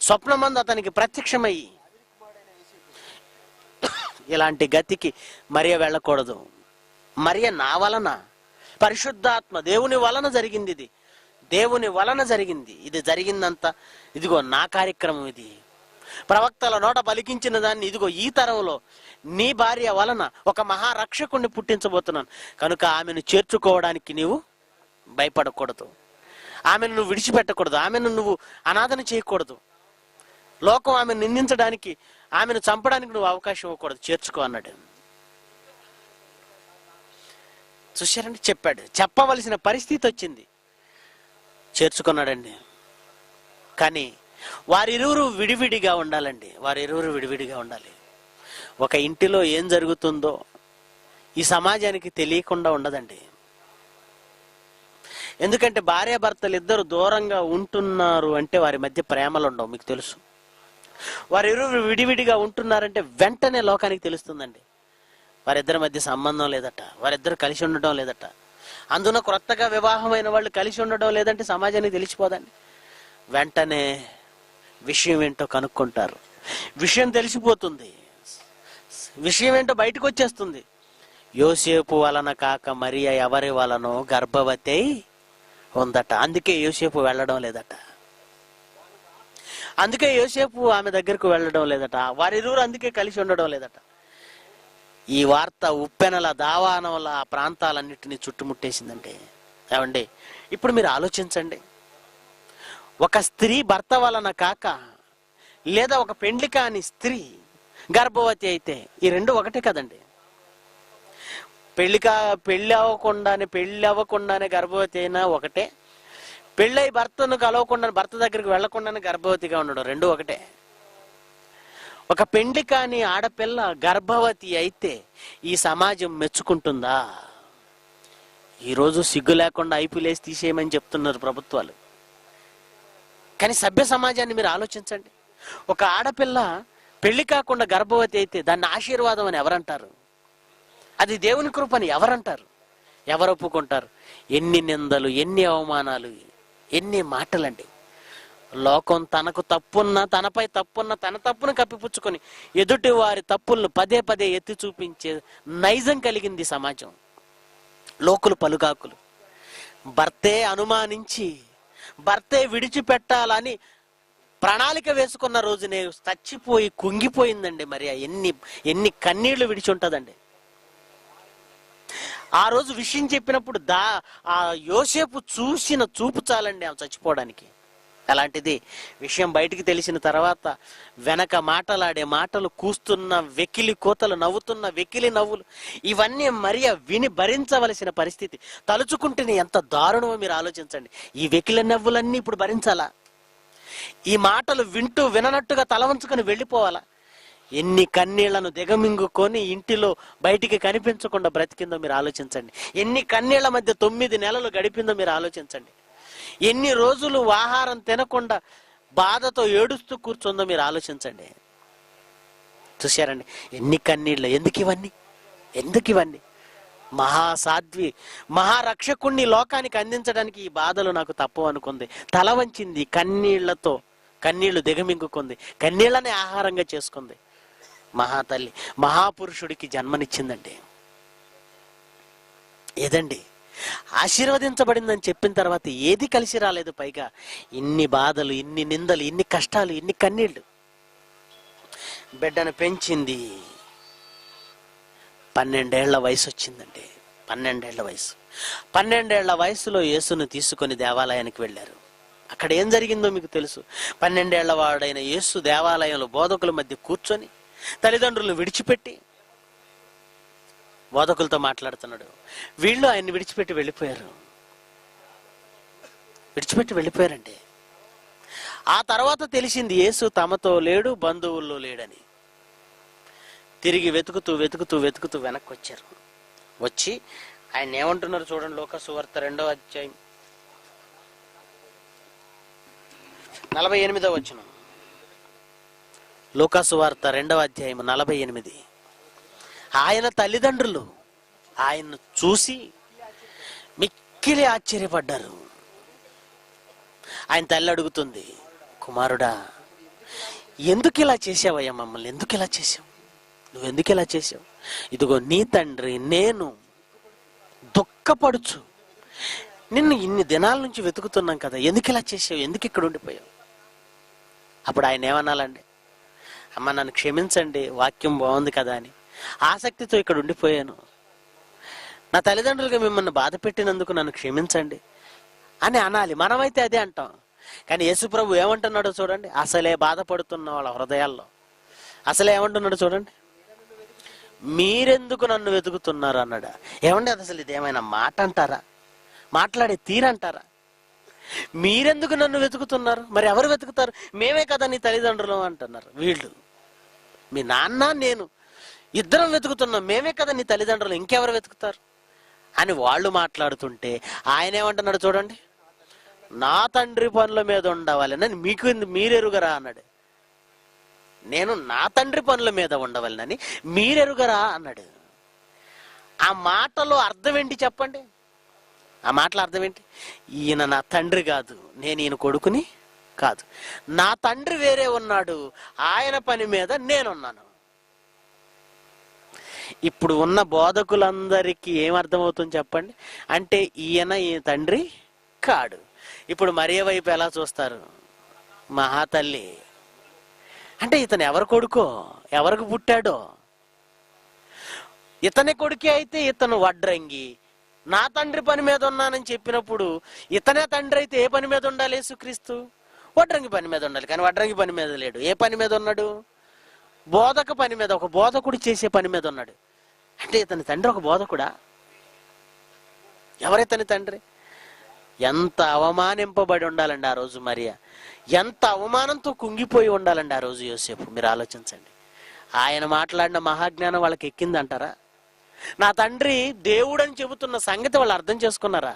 స్వప్నమందు అతనికి ప్రత్యక్షమయ్యి ఇలాంటి గతికి మరియ వెళ్ళకూడదు, మరియ నా వలన, పరిశుద్ధాత్మ దేవుని వలన జరిగింది, ఇది దేవుని వలన జరిగింది, ఇది జరిగిందంతా ఇదిగో నా కార్యక్రమం, ఇది ప్రవక్తల నోట పలికించిన దాన్ని ఇదిగో ఈ తరంలో నీ భార్య వలన ఒక మహారక్షకుణ్ణి పుట్టించబోతున్నాను కనుక ఆమెను చేర్చుకోవడానికి నీవు భయపడకూడదు, ఆమెను నువ్వు విడిచిపెట్టకూడదు, ఆమెను నువ్వు అనాథన చేయకూడదు, లోకం ఆమెను నిందించడానికి, ఆమెను చంపడానికి నువ్వు అవకాశం ఇవ్వకూడదు, చేర్చుకో అన్నాడు. చూశారండి, చెప్పాడు, చెప్పవలసిన పరిస్థితి వచ్చింది, చేర్చుకున్నాడండి. కానీ వారిరువురు విడివిడిగా ఉండాలండి, వారిరువురు విడివిడిగా ఉండాలి. ఒక ఇంటిలో ఏం జరుగుతుందో ఈ సమాజానికి తెలియకుండా ఉండదండి. ఎందుకంటే భార్యాభర్తలు ఇద్దరు దూరంగా ఉంటున్నారు అంటే వారి మధ్య ప్రేమలు ఉండవు, మీకు తెలుసు. వారిరువురు విడివిడిగా ఉంటున్నారంటే వెంటనే లోకానికి తెలుస్తుందండి, వారిద్దరి మధ్య సంబంధం లేదట, వారిద్దరు కలిసి ఉండడం లేదట. అందున క్రొత్తగా వివాహమైన వాళ్ళు కలిసి ఉండడం లేదంటే సమాజానికి తెలిసిపోదండి. వెంటనే విషయం ఏంటో కనుక్కుంటారు, విషయం తెలిసిపోతుంది, విషయం ఏంటో బయటకు వచ్చేస్తుంది. యోసేపు వలన కాక మరియ ఎవరి వలనో గర్భవతి ఉందట, అందుకే యోసేపు వెళ్ళడం లేదట, అందుకే యోసేపు ఆమె దగ్గరకు వెళ్ళడం లేదట, వారిరువురు అందుకే కలిసి ఉండడం లేదట. ఈ వార్త ఉప్పెనల దావానల ఆ ప్రాంతాలన్నిటినీ చుట్టుముట్టేసిందండి. ఏమండి, ఇప్పుడు మీరు ఆలోచించండి, ఒక స్త్రీ భర్త వలన కాక లేదా ఒక పెండ్లి కాని స్త్రీ గర్భవతి అయితే ఈ రెండు ఒకటే కదండి. పెళ్లి అవ్వకుండానే గర్భవతి అయినా ఒకటే, పెళ్ళై భర్తను కలవకుండా భర్త దగ్గరికి వెళ్లకుండానే గర్భవతిగా ఉండడం రెండు ఒకటే. ఒక పెండ్లి కాని ఆడపిల్ల గర్భవతి అయితే ఈ సమాజం మెచ్చుకుంటుందా? ఈరోజు సిగ్గు లేకుండా ఐపీలేసి తీసేయమని చెప్తున్నారు ప్రభుత్వాలు. కానీ సభ్య సమాజాన్ని మీరు ఆలోచించండి, ఒక ఆడపిల్ల పెళ్లి కాకుండా గర్భవతి అయితే దాన్ని ఆశీర్వాదం అని ఎవరంటారు? అది దేవుని కృపని ఎవరంటారు? ఎవరు ఒప్పుకుంటారు? ఎన్ని నిందలు, ఎన్ని అవమానాలు, ఎన్ని మాటలండి. లోకం తనకు తప్పున్నా, తనపై తప్పున్నా తన తప్పును కప్పిపుచ్చుకొని ఎదుటి వారి తప్పులను పదే పదే ఎత్తి చూపించే నైజం కలిగింది సమాజం. లోకులు పలుగాకులు, భర్తే అనుమానించి భర్తే విడిచిపెట్టాలని ప్రణాళిక వేసుకున్న రోజునే చచ్చిపోయి కుంగిపోయిందండి. మరి ఎన్ని కన్నీళ్లు విడిచి ఉంటుందండి. ఆ రోజు విషయం చెప్పినప్పుడు ఆ యోసేపు చూసిన చూపు చాలండి ఆమె చచ్చిపోవడానికి. అలాంటిది విషయం బయటికి తెలిసిన తర్వాత వెనక మాటలాడే మాటలు, కూస్తున్న వెకిలి కోతలు, నవ్వుతున్న వెకిలి నవ్వులు, ఇవన్నీ మరియ విని భరించవలసిన పరిస్థితి. తలుచుకుంటేనే ఎంత దారుణమో మీరు ఆలోచించండి. ఈ వెకిలి నవ్వులన్నీ ఇప్పుడు భరించాలా? ఈ మాటలు వింటూ విననట్టుగా తల వంచుకొని వెళ్ళిపోవాలా? ఎన్ని కన్నీళ్లను దిగమింగుకొని ఇంటిలో బయటికి కనిపించకుండా బ్రతికిందో మీరు ఆలోచించండి. ఎన్ని కన్నీళ్ల మధ్య 9 నెలలు గడిపిందో మీరు ఆలోచించండి. ఎన్ని రోజులు ఆహారం తినకుండా బాధతో ఏడుస్తూ కూర్చుందో మీరు ఆలోచించండి. చూశారండి ఎన్ని కన్నీళ్ళు. ఎందుకు ఇవన్నీ? మహాసాధ్వి, మహారక్షకుణ్ణి లోకానికి అందించడానికి ఈ బాధలు నాకు తప్పవు అనుకుంది. తల వంచింది, కన్నీళ్లు దిగమింగుకుంది, కన్నీళ్లనే ఆహారంగా చేసుకుంది. మహాతల్లి మహాపురుషుడికి జన్మనిచ్చిందండి. ఏదండి ఆశీర్వదించబడిందని చెప్పిన తర్వాత ఏది కలిసి రాలేదు. పైగా ఇన్ని బాధలు, ఇన్ని నిందలు, ఇన్ని కష్టాలు, ఇన్ని కన్నీళ్లు. బిడ్డను పెంచింది. 12 ఏళ్ల వయసు వచ్చిందండి. 12 ఏళ్ల వయసులో యేసును తీసుకొని దేవాలయానికి వెళ్ళారు. అక్కడ ఏం జరిగిందో మీకు తెలుసు. 12 ఏళ్ల వాడైన యేసు దేవాలయంలో బోధకుల మధ్య కూర్చొని తల్లిదండ్రులను విడిచిపెట్టి బోధకులతో మాట్లాడుతున్నాడు. వీళ్ళు ఆయన్ని విడిచిపెట్టి వెళ్ళిపోయారండి. ఆ తర్వాత తెలిసింది యేసు తమతో లేడు, బంధువుల్లో లేడని. తిరిగి వెతుకుతూ వెనక్కి వచ్చారు. వచ్చి ఆయన ఏమంటున్నారు చూడండి. లూకా సువార్త 2వ అధ్యాయం 48వ వచనం. లూకా సువార్త 2వ అధ్యాయం 48. ఆయన తల్లిదండ్రులు ఆయన్ను చూసి మిక్కిలి ఆశ్చర్యపడ్డారు. ఆయన తల్లి అడుగుతుంది, కుమారుడా ఎందుకు ఇలా చేసావయ్యా? మమ్మల్ని ఎందుకు ఇలా చేసావు? నువ్వెందుకు ఇలా చేసావు? ఇదిగో నీ తండ్రి నేను దుఃఖపడుచు నిన్ను ఇన్ని దినాల నుంచి వెతుకుతున్నాం కదా, ఎందుకు ఇలా చేసావు? ఎందుకు ఇక్కడ ఉండిపోయావు? అప్పుడు ఆయన ఏమనాలండి? అమ్మ నన్ను క్షమించండి, వాక్యం బాగుంది కదా అని ఆసక్తితో ఇక్కడ ఉండిపోయాను. నా తల్లిదండ్రులుగా మిమ్మల్ని బాధ పెట్టినందుకు నన్ను క్షమించండి అని అనాలి. మనమైతే అదే అంటాం. కానీ యేసుప్రభు ఏమంటున్నాడో చూడండి. అసలే బాధపడుతున్న వాళ్ళ హృదయాల్లో అసలే ఏమంటున్నాడు చూడండి. మీరెందుకు నన్ను వెతుకుతున్నారు అన్నాడు. ఏమండి అది అసలు ఇదేమైనా మాట అంటారా? మాట్లాడే తీరంటారా? మీరెందుకు నన్ను వెతుకుతున్నారు? మరి ఎవరు వెతుకుతారు? మేమే కదా నీ తల్లిదండ్రులు అంటున్నారు వీళ్ళు. మీ నాన్న నేను ఇద్దరం వెతుకుతున్నాం, మేమే కదా నీ తల్లిదండ్రులు, ఇంకెవరు వెతుకుతారు అని వాళ్ళు మాట్లాడుతుంటే ఆయన ఏమంటున్నాడు చూడండి. నా తండ్రి పనుల మీద ఉండవాలని మీరెరుగరా అన్నాడు. నేను నా తండ్రి పనుల మీద ఉండవాలని మీరెరుగరా అన్నాడు. ఆ మాటలో అర్థం ఏంటి చెప్పండి? ఆ మాటల అర్థం ఏంటి? ఈయన నా తండ్రి కాదు, నేను ఈయన కొడుకుని కాదు. నా తండ్రి వేరే ఉన్నాడు, ఆయన పని మీద నేనున్నాను. ఇప్పుడు ఉన్న బోధకులందరికీ ఏమర్థమవుతుంది చెప్పండి? అంటే ఈయన తండ్రి కాడు. ఇప్పుడు మరియ వైపు ఎలా చూస్తారు? మహాతల్లి అంటే ఇతను ఎవరు కొడుకో, ఎవరికి పుట్టాడో? ఇతని కొడుకే అయితే ఇతను వడ్రంగి, నా తండ్రి పని మీద ఉన్నానని చెప్పినప్పుడు ఇతనే తండ్రి అయితే ఏ పని మీద ఉండాలి? యేసుక్రీస్తు వడ్రంగి పని మీద ఉండాలి. కానీ వడ్రంగి పని మీద లేడు. ఏ పని మీద ఉన్నాడు? బోధక పని మీద, ఒక బోధకుడు చేసే పని మీద ఉన్నాడు. అంటే ఇతని తండ్రి ఒక బోధకుడా? ఎవరైతని తండ్రి? ఎంత అవమానింపబడి ఉండాలండి ఆ రోజు మరియా, ఎంత అవమానంతో కుంగిపోయి ఉండాలండి ఆ రోజు యోసేపు. మీరు ఆలోచించండి. ఆయన మాట్లాడిన మహాజ్ఞానం వాళ్ళకి ఎక్కిందంటారా? నా తండ్రి దేవుడని చెబుతున్న సంగతి వాళ్ళు అర్థం చేసుకున్నారా?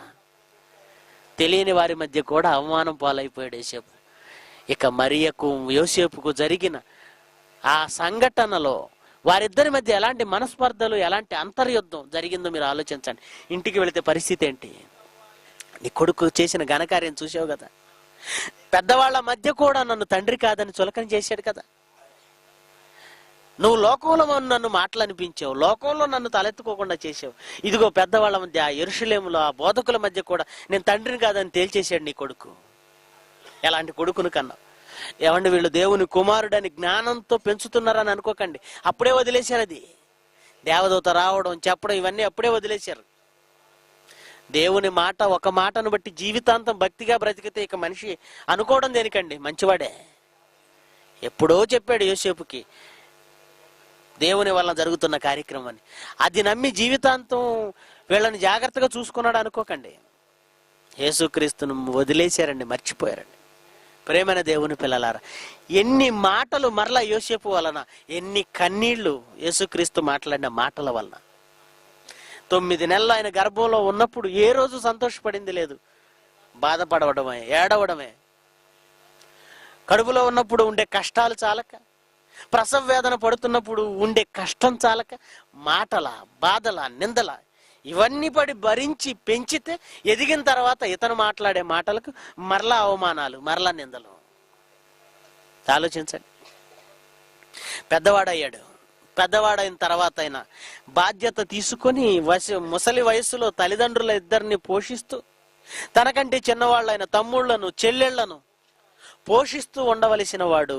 తెలియని వారి మధ్య కూడా అవమానం పాలైపోయాడు యోసేపు. ఇక మరియకు యోసేపుకు జరిగిన ఆ సంఘటనలో వారిద్దరి మధ్య ఎలాంటి మనస్పర్ధలు, ఎలాంటి అంతర్యుద్ధం జరిగిందో మీరు ఆలోచించండి. ఇంటికి వెళితే పరిస్థితి ఏంటి? నీ కొడుకు చేసిన ఘనకార్యం చూసావు కదా. పెద్దవాళ్ళ మధ్య కూడా నన్ను తండ్రి కాదని చులకన చేశాడు కదా. నువ్వు లోకంలో నన్ను మాటలు అనిపించావు, లోకంలో నన్ను తలెత్తుకోకుండా చేసావు. ఇదిగో పెద్దవాళ్ళ మధ్య, యెరూషలేములో ఆ బోధకుల మధ్య కూడా నేను తండ్రిని కాదని తేల్చేశాడు నీ కొడుకు. ఎలాంటి కొడుకును కన్నా? ఏమండి వీళ్ళు దేవుని కుమారుడని జ్ఞానంతో పెంచుతున్నారని అనుకోకండి. అప్పుడే వదిలేశారు. అది దేవదూత రావడం, చెప్పడం, ఇవన్నీ అప్పుడే వదిలేశారు. దేవుని మాట, ఒక మాటను బట్టి జీవితాంతం భక్తిగా బ్రతికితే ఇక మనిషి అనుకోవడం దేనికండి? మంచివాడే. ఎప్పుడో చెప్పాడు యోసేపుకి దేవుని వలన జరుగుతున్న కార్యక్రమం అని. అది నమ్మి జీవితాంతం వీళ్ళని జాగ్రత్తగా చూసుకున్నాడు అనుకోకండి. యేసుక్రీస్తును వదిలేశారండి, మర్చిపోయారండి. ప్రేమైన దేవుని పిల్లలారా, ఎన్ని మాటలు మరలా యోసేపు వలన, ఎన్ని కన్నీళ్లు యేసుక్రీస్తు మాట్లాడిన మాటల వలన. 9 నెలలు ఆయన గర్భంలో ఉన్నప్పుడు ఏ రోజు సంతోషపడింది లేదు, బాధపడవడమే, ఏడవడమే. కడుపులో ఉన్నప్పుడు ఉండే కష్టాలు చాలక, ప్రసవ వేదన పడుతున్నప్పుడు ఉండే కష్టం చాలక, మాటల, బాధల, నిందల ఇవన్నీ పడి భరించి పెంచితే ఎదిగిన తర్వాత ఇతను మాట్లాడే మాటలకు మరలా అవమానాలు, మరలా నిందలు. ఆలోచించండి. పెద్దవాడయ్యాడు. పెద్దవాడైన తర్వాత అయినా బాధ్యత తీసుకొని ముసలి వయసులో తల్లిదండ్రుల ఇద్దరిని పోషిస్తూ, తనకంటే చిన్నవాళ్ళైన తమ్ముళ్లను, చెల్లెళ్లను పోషిస్తూ ఉండవలసిన వాడు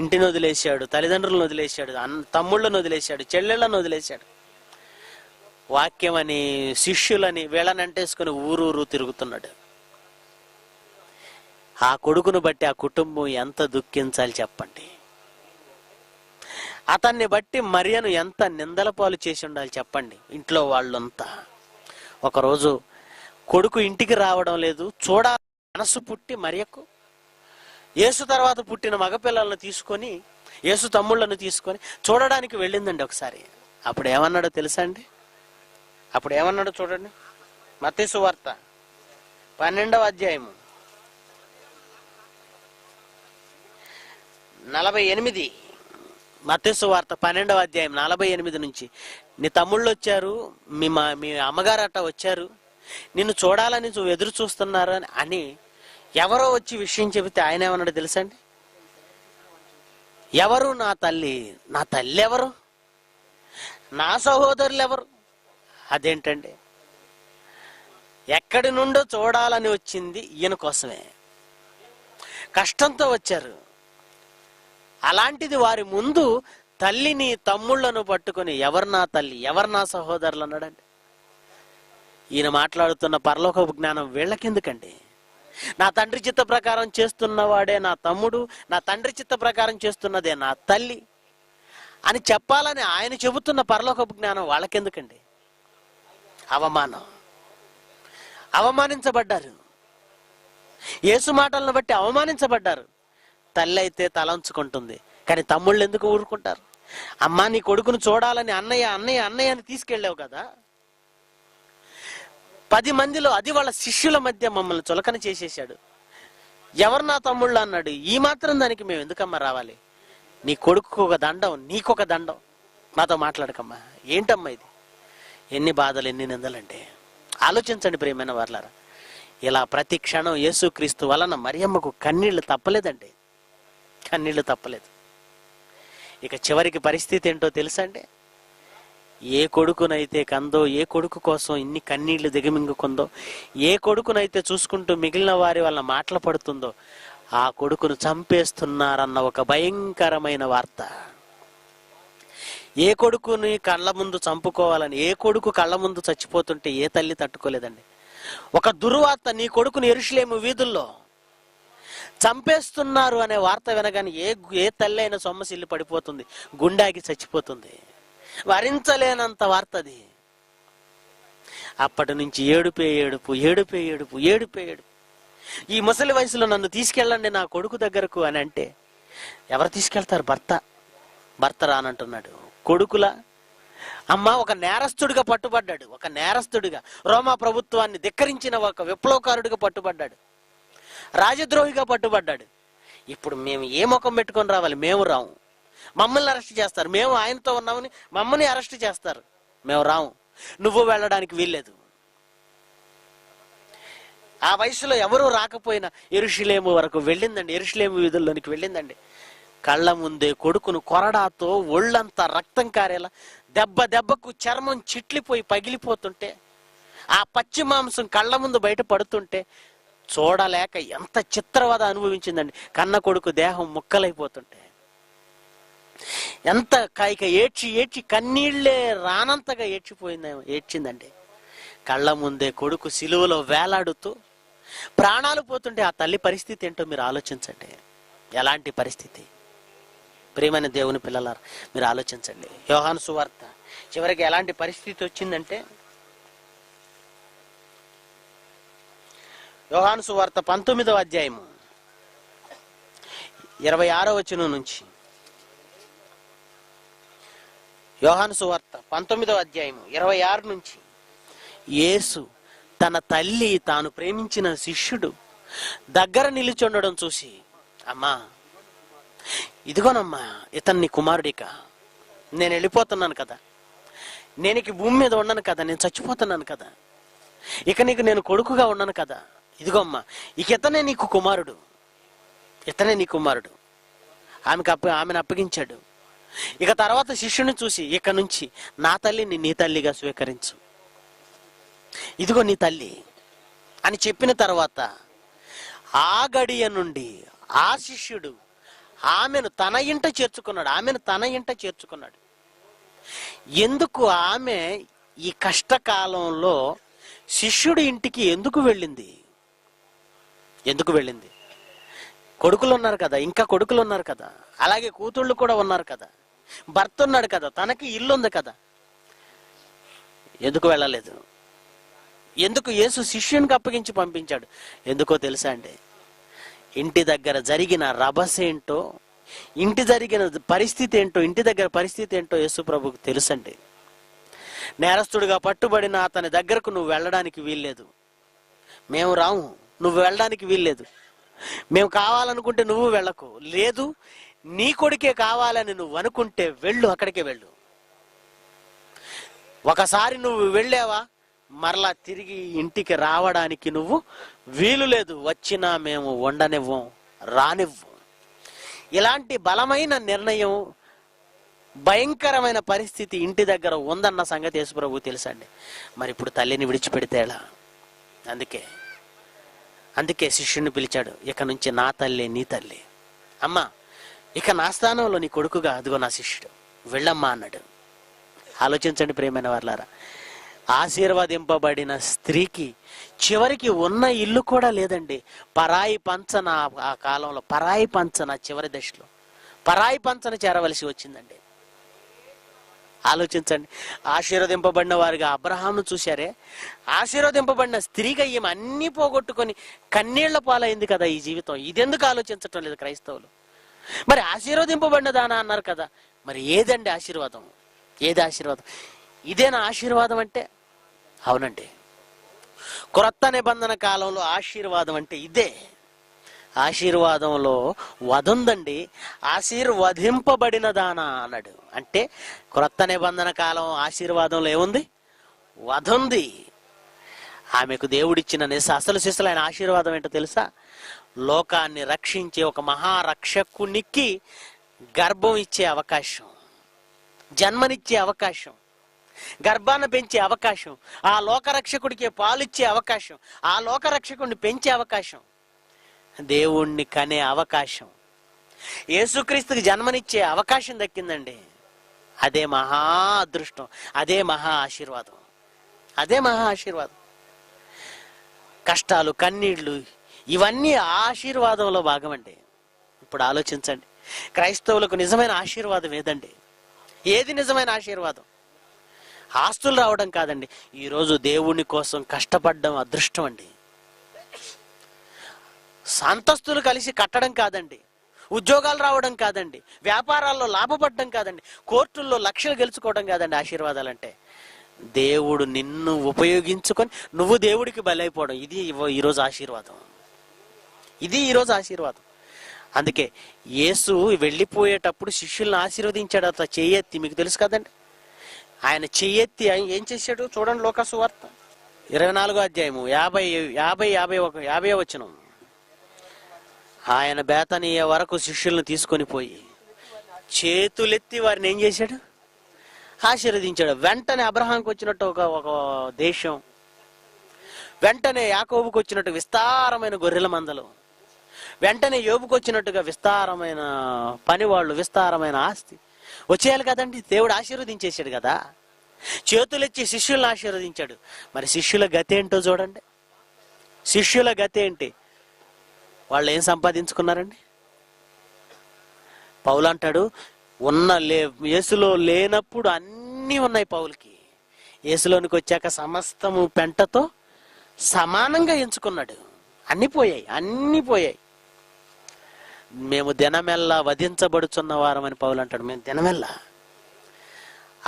ఇంటిని వదిలేశాడు, తల్లిదండ్రులను వదిలేశాడు, తమ్ముళ్లను వదిలేశాడు, చెల్లెళ్లను వదిలేశాడు. వాక్యమని, శిష్యులని వీళ్ళనంటేసుకుని ఊరూరు తిరుగుతున్నాడు. ఆ కొడుకును బట్టి ఆ కుటుంబం ఎంత దుఃఖించాలి చెప్పండి. అతన్ని బట్టి మరియను ఎంత నిందల పాలు చేసి ఉండాలి చెప్పండి. ఇంట్లో వాళ్ళంతా ఒకరోజు కొడుకు ఇంటికి రావడం లేదు, చూడాలి మనసు పుట్టి మరియకు యేసు తర్వాత పుట్టిన మగపిల్లలను తీసుకొని, యేసు తమ్ముళ్లను తీసుకొని చూడడానికి వెళ్ళిందండి ఒకసారి. అప్పుడు ఏమన్నాడో తెలుసా అండి? అప్పుడు ఏమన్నాడో చూడండి. మత్తయి సువార్త 12వ అధ్యాయము 48. మత్తయి సువార్త 12వ అధ్యాయం 48 నుంచి, నీ తమ్ముళ్ళు వచ్చారు, మీ అమ్మగారట వచ్చారు, నిన్ను చూడాలని ఎదురు చూస్తున్నారు అని ఎవరో వచ్చి విషయం చెబితే ఆయన ఏమన్నాడు తెలుసా అండి? ఎవరు నా తల్లి? నా తల్లి ఎవరు? నా సహోదరులు ఎవరు? అదేంటండి? ఎక్కడి నుండో చూడాలని వచ్చింది ఈయన కోసమే, కష్టంతో వచ్చారు. అలాంటిది వారి ముందు తల్లిని, తమ్ముళ్లను పట్టుకొని ఎవరు నా తల్లి, ఎవరు నా సహోదరులు అన్నాడండి. ఈయన మాట్లాడుతున్న పరలోకపు జ్ఞానం వీళ్ళకెందుకండి? నా తండ్రి చిత్త ప్రకారం చేస్తున్నవాడే నా తమ్ముడు, నా తండ్రి చిత్త ప్రకారం చేస్తున్నదే నా తల్లి అని చెప్పాలని ఆయన చెబుతున్న పరలోకపు జ్ఞానం వాళ్ళకెందుకండి? అవమానం, అవమానించబడ్డారు. యేసు మాటలను బట్టి అవమానించబడ్డారు. తల్లి అయితే తలంచుకుంటుంది, కానీ తమ్ముళ్ళు ఎందుకు ఊరుకుంటారు? అమ్మా, నీ కొడుకును చూడాలని అన్నయ్య అన్నయ్య అన్నయ్య అని తీసుకెళ్ళావు కదా, 10 మందిలో, అది వాళ్ళ శిష్యుల మధ్య మమ్మల్ని చులకన చేసేసాడు, ఎవరు నా తమ్ముళ్ళు అన్నాడు, ఈ మాత్రం దానికి మేము ఎందుకమ్మా రావాలి? నీ కొడుకు ఒక దండం, నీకొక దండం, మాతో మాట్లాడకమ్మా. ఏంటమ్మా ఇది? ఎన్ని బాధలు, ఎన్ని నిందలంటే ఆలోచించండి ప్రియమైన వారలారా. ఇలా ప్రతి క్షణం యేసుక్రీస్తు వలన మరియమ్మకు కన్నీళ్లు తప్పలేదండి, కన్నీళ్లు తప్పలేదు. ఇక చివరికి పరిస్థితి ఏంటో తెలుసా అండి? ఏ కొడుకునైతే కందో, ఏ కొడుకు కోసం ఇన్ని కన్నీళ్లు దిగమింగుకుందో, ఏ కొడుకునైతే చూసుకుంటూ మిగిలిన వారి వల్ల మాటలు పడుతుందో, ఆ కొడుకును చంపేస్తున్నారన్న ఒక భయంకరమైన వార్త. ఏ కొడుకుని కళ్ళ ముందు చంపుకోవాలని, ఏ కొడుకు కళ్ళ ముందు చచ్చిపోతుంటే ఏ తల్లి తట్టుకోలేదండి. ఒక దుర్వార్త, నీ కొడుకుని యెరూషలేము వీధుల్లో చంపేస్తున్నారు అనే వార్త వినగానే ఏ తల్లి అయినా సొమ్మసిల్లి పడిపోతుంది, గుండాకి చచ్చిపోతుంది. భరించలేనంత వార్త అది. అప్పటి నుంచి ఏడుపే ఏడుపు, ఏడుపే ఏడుపు, ఏడుపే ఏడుపు. ఈ ముసలి వయసులో నన్ను తీసుకెళ్ళండి నా కొడుకు దగ్గరకు అని అంటే ఎవరు తీసుకెళ్తారు? భర్త రానంటున్నాడు. కొడుకులా? అమ్మ, ఒక నేరస్తుడిగా పట్టుబడ్డాడు, ఒక నేరస్తుడిగా, రోమా ప్రభుత్వాన్ని ధిక్కరించిన ఒక విప్లవకారుడిగా పట్టుబడ్డాడు, రాజద్రోహిగా పట్టుబడ్డాడు. ఇప్పుడు మేము ఏ ముఖం పెట్టుకొని రావాలి? మేము రాము, మమ్మల్ని అరెస్ట్ చేస్తారు. మేము ఆయనతో ఉన్నామని మమ్మల్ని అరెస్ట్ చేస్తారు, మేము రాము, నువ్వు వెళ్ళడానికి వీల్లేదు. ఆ వయసులో ఎవరూ రాకపోయినా యెరూషలేము వరకు వెళ్ళిందండి, యెరూషలేము వీధుల్లోనికి వెళ్ళిందండి. కళ్ళ ముందే కొడుకును కొరడాతో ఒళ్ళంతా రక్తం కారేలా, దెబ్బకు చర్మం చిట్లిపోయి పగిలిపోతుంటే, ఆ పచ్చి మాంసం కళ్ళ ముందు బయట పడుతుంటే చూడలేక ఎంత చిత్రవద అనుభవించిందండి. కన్న కొడుకు దేహం ముక్కలైపోతుంటే ఎంత కాయిక ఏడ్చి కన్నీళ్లే రానంతగా ఏడ్చిందండి. కళ్ళ ముందే కొడుకు సిలువలో వేలాడుతూ ప్రాణాలు పోతుంటే ఆ తల్లి పరిస్థితి ఏంటో మీరు ఆలోచించండి. ఎలాంటి పరిస్థితి? ప్రియమైన దేవుని పిల్లలారా, మీరు ఆలోచించండి. యోహాను సువార్త చివరికి ఎలాంటి పరిస్థితి వచ్చిందంటే, యోహాను సువార్త 19వ అధ్యాయము 26వ వచనం నుంచి. యోహాను సువార్త 19వ అధ్యాయం 26 నుంచి. యేసు తన తల్లి, తాను ప్రేమించిన శిష్యుడు దగ్గర నిలిచుండడం చూసి, అమ్మా ఇదిగోనమ్మా ఇతను నీ కుమారుడిక, నేను వెళ్ళిపోతున్నాను కదా, నేను ఇక భూమి మీద ఉన్నాను కదా, నేను చచ్చిపోతున్నాను కదా, ఇక నీకు నేను కొడుకుగా ఉన్నాను కదా, ఇదిగో అమ్మా ఇక ఇతనే నీకు కుమారుడు, ఇతనే నీ కుమారుడు. ఆమెను అప్పగించాడు. ఇక తర్వాత శిష్యుని చూసి, ఇక నుంచి నా తల్లిని నీ తల్లిగా స్వీకరించు, ఇదిగో నీ తల్లి అని చెప్పిన తర్వాత ఆ గడియ నుండి ఆ శిష్యుడు ఆమెను తన ఇంట చేర్చుకున్నాడు. ఎందుకు ఆమె ఈ కష్టకాలంలో శిష్యుడి ఇంటికి ఎందుకు వెళ్ళింది? కొడుకులు ఉన్నారు కదా, ఇంకా కొడుకులు ఉన్నారు కదా, అలాగే కూతుళ్ళు కూడా ఉన్నారు కదా, భర్త ఉన్నాడు కదా, తనకి ఇల్లు ఉంది కదా. ఎందుకు వెళ్ళలేదు? ఎందుకు యేసు శిష్యునికి అప్పగించి పంపించాడు? ఎందుకో తెలుసా అండి? ఇంటి దగ్గర జరిగిన రభసేంటో, ఇంటి దగ్గర పరిస్థితి ఏంటో యేసు ప్రభువుకు తెలుసండి. నేరస్తుడిగా పట్టుబడిన అతని దగ్గరకు నువ్వు వెళ్ళడానికి వీల్లేదు. మేము రాము, నువ్వు వెళ్ళడానికి వీల్లేదు. మేము కావాలనుకుంటే నువ్వు వెళ్ళకు. లేదు, నీ కొడుకే కావాలని నువ్వు అనుకుంటే వెళ్ళు, అక్కడికే వెళ్ళు. ఒకసారి నువ్వు వెళ్ళావా, మరలా తిరిగి ఇంటికి రావడానికి నువ్వు వీలు లేదు. వచ్చినా మేము ఉండనివ్వం, రానివ్వం. ఇలాంటి బలమైన నిర్ణయం, భయంకరమైన పరిస్థితి ఇంటి దగ్గర ఉందన్న సంగతి యేసు ప్రభువు తెలుసండి. మరి ఇప్పుడు తల్లిని విడిచిపెడితే ఎలా? అందుకే శిష్యుని పిలిచాడు. ఇక నుంచి నా తల్లి నీ తల్లి, అమ్మా ఇక నా స్థానంలో నీ కొడుకుగా అదిగో నా శిష్యుడు, వెళ్ళమ్మా అన్నాడు. ఆలోచించండి ప్రియమైన వారలారా, ఆశీర్వదింపబడిన స్త్రీకి చివరికి ఉన్న ఇల్లు కూడా లేదండి. పరాయి పంచన, ఆ కాలంలో పరాయి పంచన, చివరి దశలో పరాయి పంచన చేరవలసి వచ్చిందండి. ఆలోచించండి. ఆశీర్వదింపబడిన వారిగా అబ్రహామును చూశారే, ఆశీర్వదింపబడిన స్త్రీగా ఈమె అన్ని పోగొట్టుకొని కన్నీళ్ల పాలైంది కదా ఈ జీవితం. ఇదెందుకు ఆలోచించటం లేదు క్రైస్తవులు? మరి ఆశీర్వదింపబడిన దానా అన్నారు కదా, మరి ఏదండి ఆశీర్వాదం? ఏది ఆశీర్వాదం? ఇదేనా ఆశీర్వాదం అంటే? అవునండి, క్రొత్త నిబంధన కాలంలో ఆశీర్వాదం అంటే ఇదే. ఆశీర్వాదంలో వదుందండి. ఆశీర్వదింపబడిన దానా అన్నాడు. అంటే క్రొత్త నిబంధన కాలం ఆశీర్వాదంలో ఏముంది? వదుంది. ఆమెకు దేవుడిచ్చిన అసలు శిశులైన ఆశీర్వాదం ఏంటో తెలుసా? లోకాన్ని రక్షించే ఒక మహారక్షకునికి గర్భం ఇచ్చే అవకాశం, జన్మనిచ్చే అవకాశం, గర్భాన్ని పెంచే అవకాశం, ఆ లోకరక్షకుడికి పాలిచ్చే అవకాశం, ఆ లోకరక్షకుడిని పెంచే అవకాశం, దేవుణ్ణి కనే అవకాశం, యేసుక్రీస్తుకి జన్మనిచ్చే అవకాశం దక్కిందండి. అదే మహా అదృష్టం, అదే మహా ఆశీర్వాదం, అదే మహా ఆశీర్వాదం. కష్టాలు, కన్నీళ్లు ఇవన్నీ ఆశీర్వాదంలో భాగమండి. ఇప్పుడు ఆలోచించండి, క్రైస్తవులకు నిజమైన ఆశీర్వాదం ఏదండి? ఏది నిజమైన ఆశీర్వాదం? ఆస్తులు రావడం కాదండి, ఈరోజు దేవుని కోసం కష్టపడడం అదృష్టం అండి. సంతస్తులు కలిసి కట్టడం కాదండి, ఉద్యోగాలు రావడం కాదండి, వ్యాపారాల్లో లాభపడడం కాదండి, కోర్టుల్లో లక్షలు గెలుచుకోవడం కాదండి ఆశీర్వాదాలంటే. దేవుడు నిన్ను ఉపయోగించుకొని నువ్వు దేవుడికి బలైపోవడం, ఇది ఈరోజు ఆశీర్వాదం. ఇది ఈరోజు ఆశీర్వాదం. అందుకే యేసు వెళ్ళిపోయేటప్పుడు శిష్యుల్ని ఆశీర్వదించాడు. అట్లా చెయ్యెత్తి, మీకు తెలుసు కదండి, ఆయన చెయ్యెత్తి ఏం చేశాడు చూడండి. లోకా సువార్త 24వ అధ్యాయము 50 వచనం. ఆయన బేతనీయ వరకు శిష్యులను తీసుకొని పోయి చేతులెత్తి వారిని ఏం చేశాడు? ఆశీర్వదించాడు. వెంటనే అబ్రహాంకి వచ్చినట్టు ఒక దేశం, వెంటనే యాకోబుకు వచ్చినట్టు విస్తారమైన గొర్రెల మందలు, వెంటనే యోబుకు వచ్చినట్టుగా విస్తారమైన పనివాళ్ళు, విస్తారమైన ఆస్తి వచ్చేయాలి కదండి. దేవుడు ఆశీర్వదించేశాడు కదా, చేతులెచ్చి శిష్యులను ఆశీర్వదించాడు. మరి శిష్యుల గతి ఏంటో చూడండి. శిష్యుల గతి ఏంటి? వాళ్ళు ఏం సంపాదించుకున్నారండి? పౌలు అంటాడు, యేసులో లేనప్పుడు అన్నీ ఉన్నాయి పౌలుకి, యేసులోనికి వచ్చాక సమస్తము పెంటతో సమానంగా ఎంచుకున్నాడు. అన్నీ పోయాయి. మేము దినమెల్లా వధించబడుచున్న వారమని పౌలు అంటాడు. మేము దినమెల్లా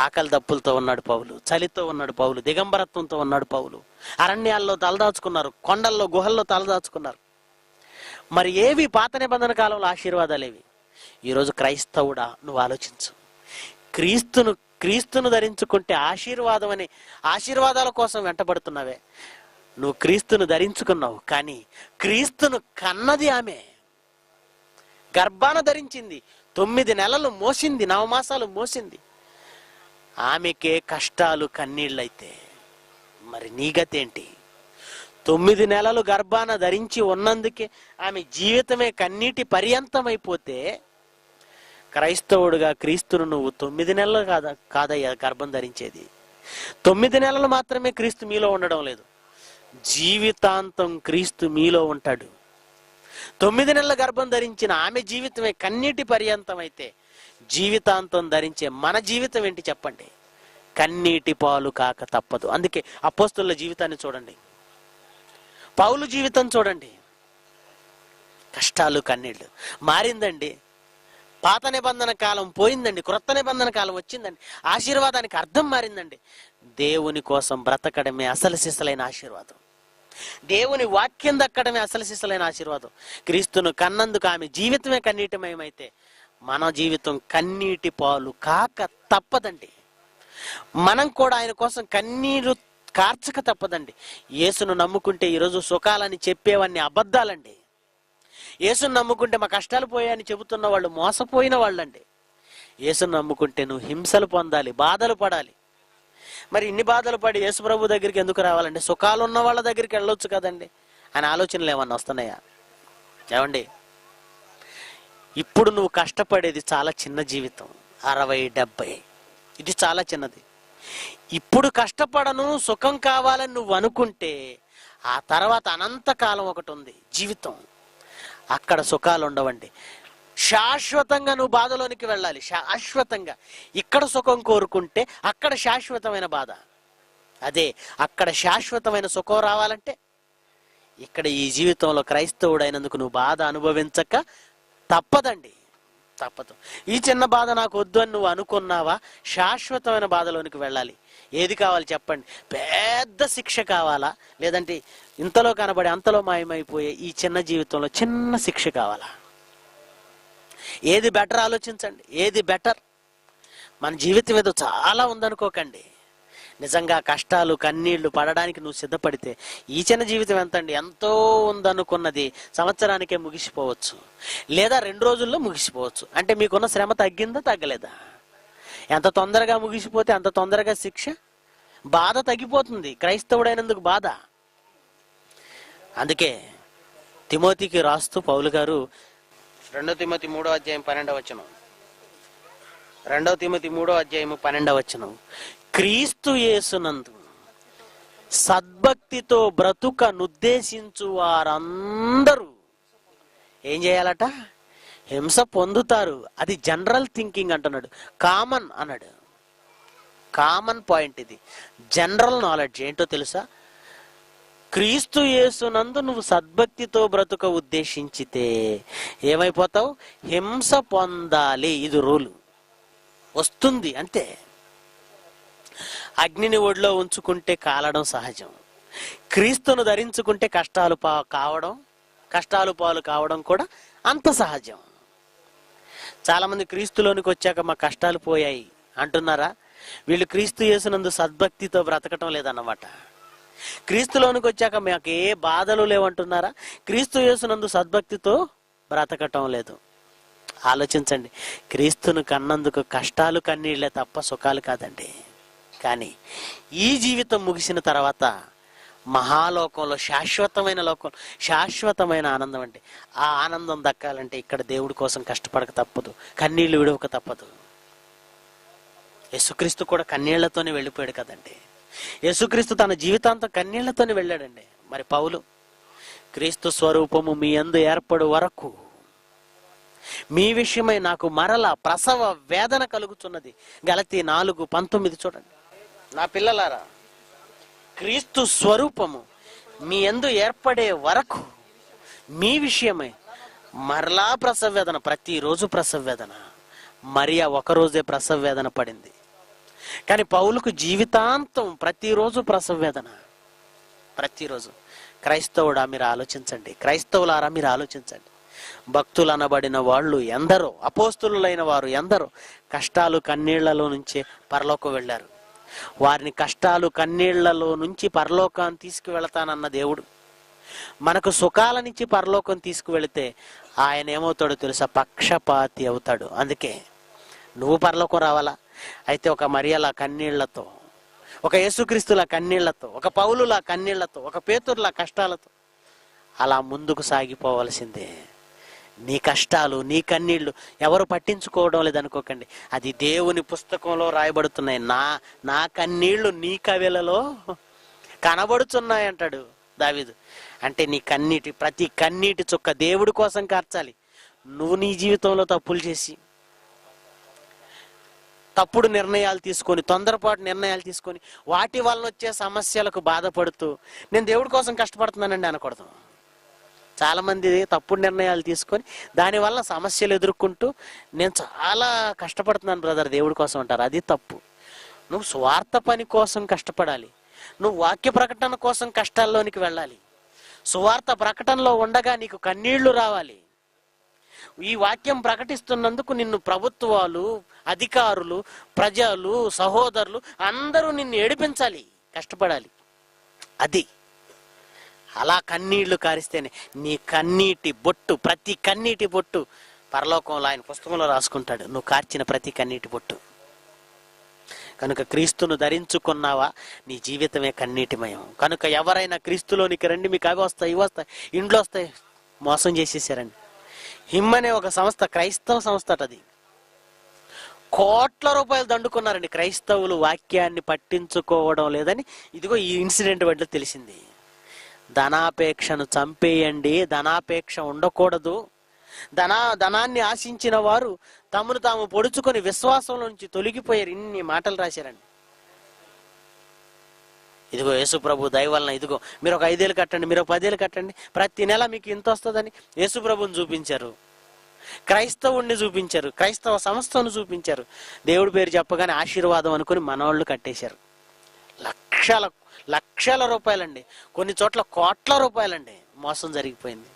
ఆకలి దప్పులతో ఉన్నాడు పౌలు, చలితో ఉన్నాడు పౌలు, దిగంబరత్వంతో ఉన్నాడు పౌలు. అరణ్యాల్లో తలదాచుకున్నారు, కొండల్లో గుహల్లో తలదాచుకున్నారు. మరి ఏవి పాత నిబంధన కాలంలో ఆశీర్వాదాలేవి? ఈరోజు క్రైస్తవుడా, నువ్వు ఆలోచించు. క్రీస్తును ధరించుకుంటే ఆశీర్వాదం అని ఆశీర్వాదాల కోసం వెంటబడుతున్నావే. నువ్వు క్రీస్తును ధరించుకున్నావు, కానీ క్రీస్తును కన్నది ఆమె. గర్భాన ధరించింది, 9 నెలలు మోసింది, 9 మాసాలు మోసింది. ఆమెకే కష్టాలు కన్నీళ్ళైతే మరి నీ గతేంటి? 9 నెలలు గర్భాన ధరించి ఉన్నందుకే ఆమె జీవితమే కన్నీటి పర్యంతమైపోతే, క్రైస్తవుడుగా క్రీస్తును నువ్వు 9 నెలలు కాదయ్యా గర్భం ధరించేది. 9 నెలలు మాత్రమే క్రీస్తు మీలో ఉండడం లేదు, జీవితాంతం క్రీస్తు మీలో ఉంటాడు. 9 నెలల గర్భం ధరించిన ఆమె జీవితమే కన్నీటి పర్యంతం అయితే, జీవితాంతం ధరించే మన జీవితం ఏంటి చెప్పండి? కన్నీటి పాలు కాక తప్పదు. అందుకే అపోస్తలుల జీవితాన్ని చూడండి, పౌలు జీవితం చూడండి. కష్టాలు కన్నీళ్లు. మారిందండి, పాత నిబంధన కాలం పోయిందండి, క్రొత్త నిబంధన కాలం వచ్చిందండి. ఆశీర్వాదానికి అర్థం మారిందండి. దేవుని కోసం బ్రతకడమే అసలు సిసలైన ఆశీర్వాదం. దేవుని వాక్యం దక్కడమే అసలు సిసలైన ఆశీర్వాదం. క్రీస్తును కన్నందుకు ఆమె జీవితమే కన్నీటిమయమైతే, మన జీవితం కన్నీటి పాలు కాక తప్పదండి. మనం కూడా ఆయన కోసం కన్నీరు కార్చక తప్పదండి. యేసును నమ్ముకుంటే ఈరోజు సుఖాలని చెప్పేవన్నీ అబద్ధాలండి. యేసును నమ్ముకుంటే మా కష్టాలు పోయాయని చెబుతున్న వాళ్ళు మోసపోయిన వాళ్ళండి. యేసును నమ్ముకుంటే నువ్వు హింసలు పొందాలి, బాధలు పడాలి. మరి ఇన్ని బాధలు పడి యేసు ప్రభు దగ్గరికి ఎందుకు రావాలండి? సుఖాలు ఉన్న వాళ్ళ దగ్గరికి వెళ్ళొచ్చు కదండి. ఆయన ఆలోచనలు ఏమన్నా వస్తున్నాయా? ఏమండి, ఇప్పుడు నువ్వు కష్టపడేది చాలా చిన్న జీవితం, 60-70, ఇది చాలా చిన్నది. ఇప్పుడు కష్టపడను, సుఖం కావాలని నువ్వు అనుకుంటే, ఆ తర్వాత అనంతకాలం ఒకటి ఉంది, జీవితం. అక్కడ సుఖాలు ఉండవండి. శాశ్వతంగా నువ్వు బాధలోనికి వెళ్ళాలి, శాశ్వతంగా. ఇక్కడ సుఖం కోరుకుంటే అక్కడ శాశ్వతమైన బాధ. అదే అక్కడ శాశ్వతమైన సుఖం రావాలంటే ఇక్కడ ఈ జీవితంలో క్రైస్తవుడైనందుకు నువ్వు బాధ అనుభవించక తప్పదండి, తప్పదు. ఈ చిన్న బాధ నాకు వద్దు అని నువ్వు అనుకున్నావా, శాశ్వతమైన బాధలోనికి వెళ్ళాలి. ఏది కావాలి చెప్పండి? పెద్ద శిక్ష కావాలా, లేదంటే ఇంతలో కనబడి అంతలో మాయమైపోయే ఈ చిన్న జీవితంలో చిన్న శిక్ష కావాలా? ఏది బెటర్ ఆలోచించండి, ఏది బెటర్? మన జీవితం ఏదో చాలా ఉందనుకోకండి. నిజంగా కష్టాలు కన్నీళ్లు పడడానికి నువ్వు సిద్ధపడితే ఈ చిన్న జీవితం ఎంతండి? ఎంతో ఉందనుకున్నది సంవత్సరానికే ముగిసిపోవచ్చు, లేదా 2 రోజుల్లో ముగిసిపోవచ్చు. అంటే మీకున్న శ్రమ తగ్గిందా తగ్గలేదా? ఎంత తొందరగా ముగిసిపోతే అంత తొందరగా శిక్ష, బాధ తగ్గిపోతుంది. క్రైస్తవుడైనందుకు బాధ. అందుకే తిమోతికి రాస్తూ పౌలు గారు 2 తిమోతి 3వ అధ్యాయం 12వ వచనం, 2 తిమోతి 3వ అధ్యాయం 12వ వచనం, క్రీస్తు యేసునందు సద్భక్తితో బ్రతుక నుద్దేశించు వారందరూ ఏం చేయాలట? హింస పొందుతారు. అది జనరల్ థింకింగ్ అంటున్నాడు, కామన్ అన్నాడు. కామన్ పాయింట్ ఇది, జనరల్ నాలెడ్జ్. ఏంటో తెలుసా? క్రీస్తు యేసునందు నువ్వు సద్భక్తితో బ్రతుక ఉద్దేశించితే ఏమైపోతావు? హింస పొందాలి. ఇది రూలు, వస్తుంది అంతే. అగ్నిని ఒడిలో ఉంచుకుంటే కాలడం సహజం. క్రీస్తును ధరించుకుంటే కష్టాలు పాలు కావడం కూడా అంత సహజం. చాలా మంది క్రీస్తులోనికి వచ్చాక మా కష్టాలు పోయాయి అంటున్నారా? వీళ్ళు క్రీస్తు యేసునందు సద్భక్తితో బ్రతకటం లేదన్నమాట. క్రీస్తులోనికి వచ్చాక మాకు ఏ బాధలు లేవంటున్నారా? క్రీస్తు యేసునందు సద్భక్తితో బ్రతకటం లేదు. ఆలోచించండి, క్రీస్తును కన్నందుకు కష్టాలు కన్నీళ్లే తప్ప సుఖాలు కాదండి. కానీ ఈ జీవితం ముగిసిన తర్వాత మహాలోకంలో, శాశ్వతమైన లోకం, శాశ్వతమైన ఆనందం అండి. ఆ ఆనందం దక్కాలంటే ఇక్కడ దేవుడి కోసం కష్టపడక తప్పదు, కన్నీళ్లు విడవక తప్పదు. యేసుక్రీస్తు కూడా కన్నీళ్లతోనే వెళ్ళిపోయాడు కదండి. యేసుక్రీస్తు తన జీవితాంతం కన్నీళ్లతోనే వెళ్ళాడండి. మరి పౌలు, క్రీస్తు స్వరూపము మీ యందు ఏర్పడు వరకు మీ విషయమై నాకు మరల ప్రసవ వేదన కలుగుతున్నది. గలతీ 4:19 చూడండి. నా పిల్లలారా, క్రీస్తు స్వరూపము మీ యందు ఏర్పడే వరకు మీ విషయమై మరలా ప్రసవ వేదన, ప్రతిరోజు ప్రసవ వేదన. మరియా ఒకరోజే ప్రసవ వేదన పడింది, కానీ పౌలుకు జీవితాంతం ప్రతిరోజు ప్రసవ వేదన, ప్రతిరోజు. క్రైస్తవుడా మీరు ఆలోచించండి, క్రైస్తవులారా మీరు ఆలోచించండి. భక్తులు అనబడిన వాళ్ళు ఎందరో, అపోస్తులైన వారు ఎందరో కష్టాలు కన్నీళ్లలో నుంచే పరలోకం వెళ్ళారు. వారిని కష్టాలు కన్నీళ్లలో నుంచి పరలోకాన్ని తీసుకువెళతానన్న దేవుడు మనకు సుఖాలనిచ్చి పరలోకం తీసుకువెళితే ఆయన ఏమవుతాడో తెలుసా? పక్షపాతి అవుతాడు. అందుకే నువ్వు పరలోకం రావాలా అయితే ఒక మరియలా కన్నీళ్లతో, ఒక యేసుక్రీస్తుల కన్నీళ్లతో, ఒక పౌలుల కన్నీళ్లతో, ఒక పేతురుల కష్టాలతో అలా ముందుకు సాగిపోవలసిందే. నీ కష్టాలు, నీ కన్నీళ్లు ఎవరు పట్టించుకోవడం లేదనుకోకండి, అది దేవుని పుస్తకంలో రాయబడుతున్నాయి. నా కన్నీళ్లు నీ కవిలలో కనబడుతున్నాయి అంటాడు దావీదు. అంటే నీ కన్నీటి, ప్రతి కన్నీటి చుక్క దేవుడి కోసం కార్చాలి. నువ్వు నీ జీవితంలో తప్పులు చేసి, తప్పుడు నిర్ణయాలు తీసుకొని, తొందరపాటు నిర్ణయాలు తీసుకొని, వాటి వలన వచ్చే సమస్యలకు బాధపడుతూ నేను దేవుడి కోసం కష్టపడుతున్నానండి అనకూడదు. చాలా మంది తప్పుడు నిర్ణయాలు తీసుకొని దానివల్ల సమస్యలు ఎదుర్కొంటూ నేను చాలా కష్టపడుతున్నాను బ్రదర్ దేవుడి కోసం అంటారు. అది తప్పు. నువ్వు స్వార్థ పని కోసం కష్టపడాలి. నువ్వు వాక్య ప్రకటన కోసం కష్టాల్లోనికి వెళ్ళాలి. సువార్త ప్రకటనలో ఉండగా నీకు కన్నీళ్లు రావాలి. ఈ వాక్యం ప్రకటిస్తున్నందుకు నిన్ను ప్రభుత్వాలు, అధికారులు, ప్రజలు, సహోదరులు అందరూ నిన్ను ఏడిపించాలి, కష్టపడాలి. అది అలా కన్నీళ్లు కారిస్తేనే నీ కన్నీటి బొట్టు, ప్రతి కన్నీటి బొట్టు పరలోకంలో ఆయన పుస్తకంలో రాసుకుంటాడు, నువ్వు కార్చిన ప్రతి కన్నీటి బొట్టు. కనుక క్రీస్తును ధరించుకున్నావా, నీ జీవితమే కన్నీటిమయం. కనుక ఎవరైనా క్రీస్తులోనికి రండి, మీకు అవి వస్తాయి, ఇవి వస్తాయి, ఇంట్లో వస్తాయి, మోసం చేసేసారండి. హిమ్ అనే ఒక సంస్థ, క్రైస్తవ సంస్థ అది, కోట్ల రూపాయలు దండుకున్నారండి. క్రైస్తవులు వాక్యాన్ని పట్టించుకోవడం లేదని ఇదిగో ఈ ఇన్సిడెంట్ వల్ల తెలిసింది. ధనాపేక్షను చంపేయండి, ధనాపేక్ష ఉండకూడదు. ధనాన్ని ఆశించిన వారు తమను తాము పొడుచుకొని విశ్వాసంలో నుంచి తొలగిపోయారు. ఇన్ని మాటలు రాశారండి. ఇదిగో యేసు ప్రభు దయ వలన, ఇదిగో మీరు ఒక 5 ఏళ్ళు కట్టండి, మీరు 10 ఏళ్ళు కట్టండి, ప్రతి నెల మీకు ఇంత వస్తుందని యేసు ప్రభుని చూపించారు, క్రైస్తవుణ్ణి చూపించారు, క్రైస్తవ సంస్థను చూపించారు. దేవుడి పేరు చెప్పగానే ఆశీర్వాదం అనుకుని మనవాళ్ళు కట్టేశారు. లక్షల రూపాయలండి, కొన్ని చోట్ల కోట్ల రూపాయలండి మోసం జరిగిపోయింది.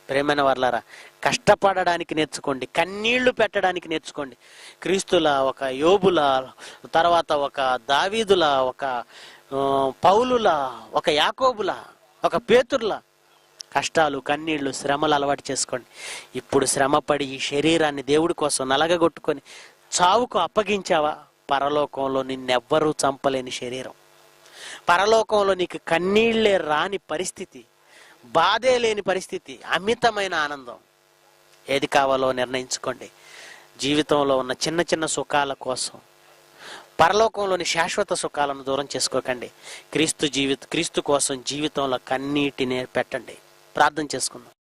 ప్రేమైన వర్లారా, కష్టపడడానికి నేర్చుకోండి, కన్నీళ్లు పెట్టడానికి నేర్చుకోండి. క్రీస్తుల, ఒక యోబుల, తర్వాత ఒక దావీదుల, ఒక పౌలుల, ఒక యాకోబుల, ఒక పేతుర్ల కష్టాలు, కన్నీళ్లు, శ్రమలు అలవాటు చేసుకోండి. ఇప్పుడు శ్రమపడి ఈ శరీరాన్ని దేవుడి కోసం నలగగొట్టుకొని చావుకు అప్పగించావా, పరలోకంలో నిన్నెవ్వరూ చంపలేని శరీరం, పరలోకంలో నీకు కన్నీళ్లే రాని పరిస్థితి, బాధే లేని పరిస్థితి, అమితమైన ఆనందం. ఏది కావాలో నిర్ణయించుకోండి. జీవితంలో ఉన్న చిన్న చిన్న సుఖాల కోసం పరలోకంలోని శాశ్వత సుఖాలను దూరం చేసుకోకండి. క్రీస్తు కోసం జీవితంలో కన్నీటిని పెట్టండి. ప్రార్థన చేసుకుందాం.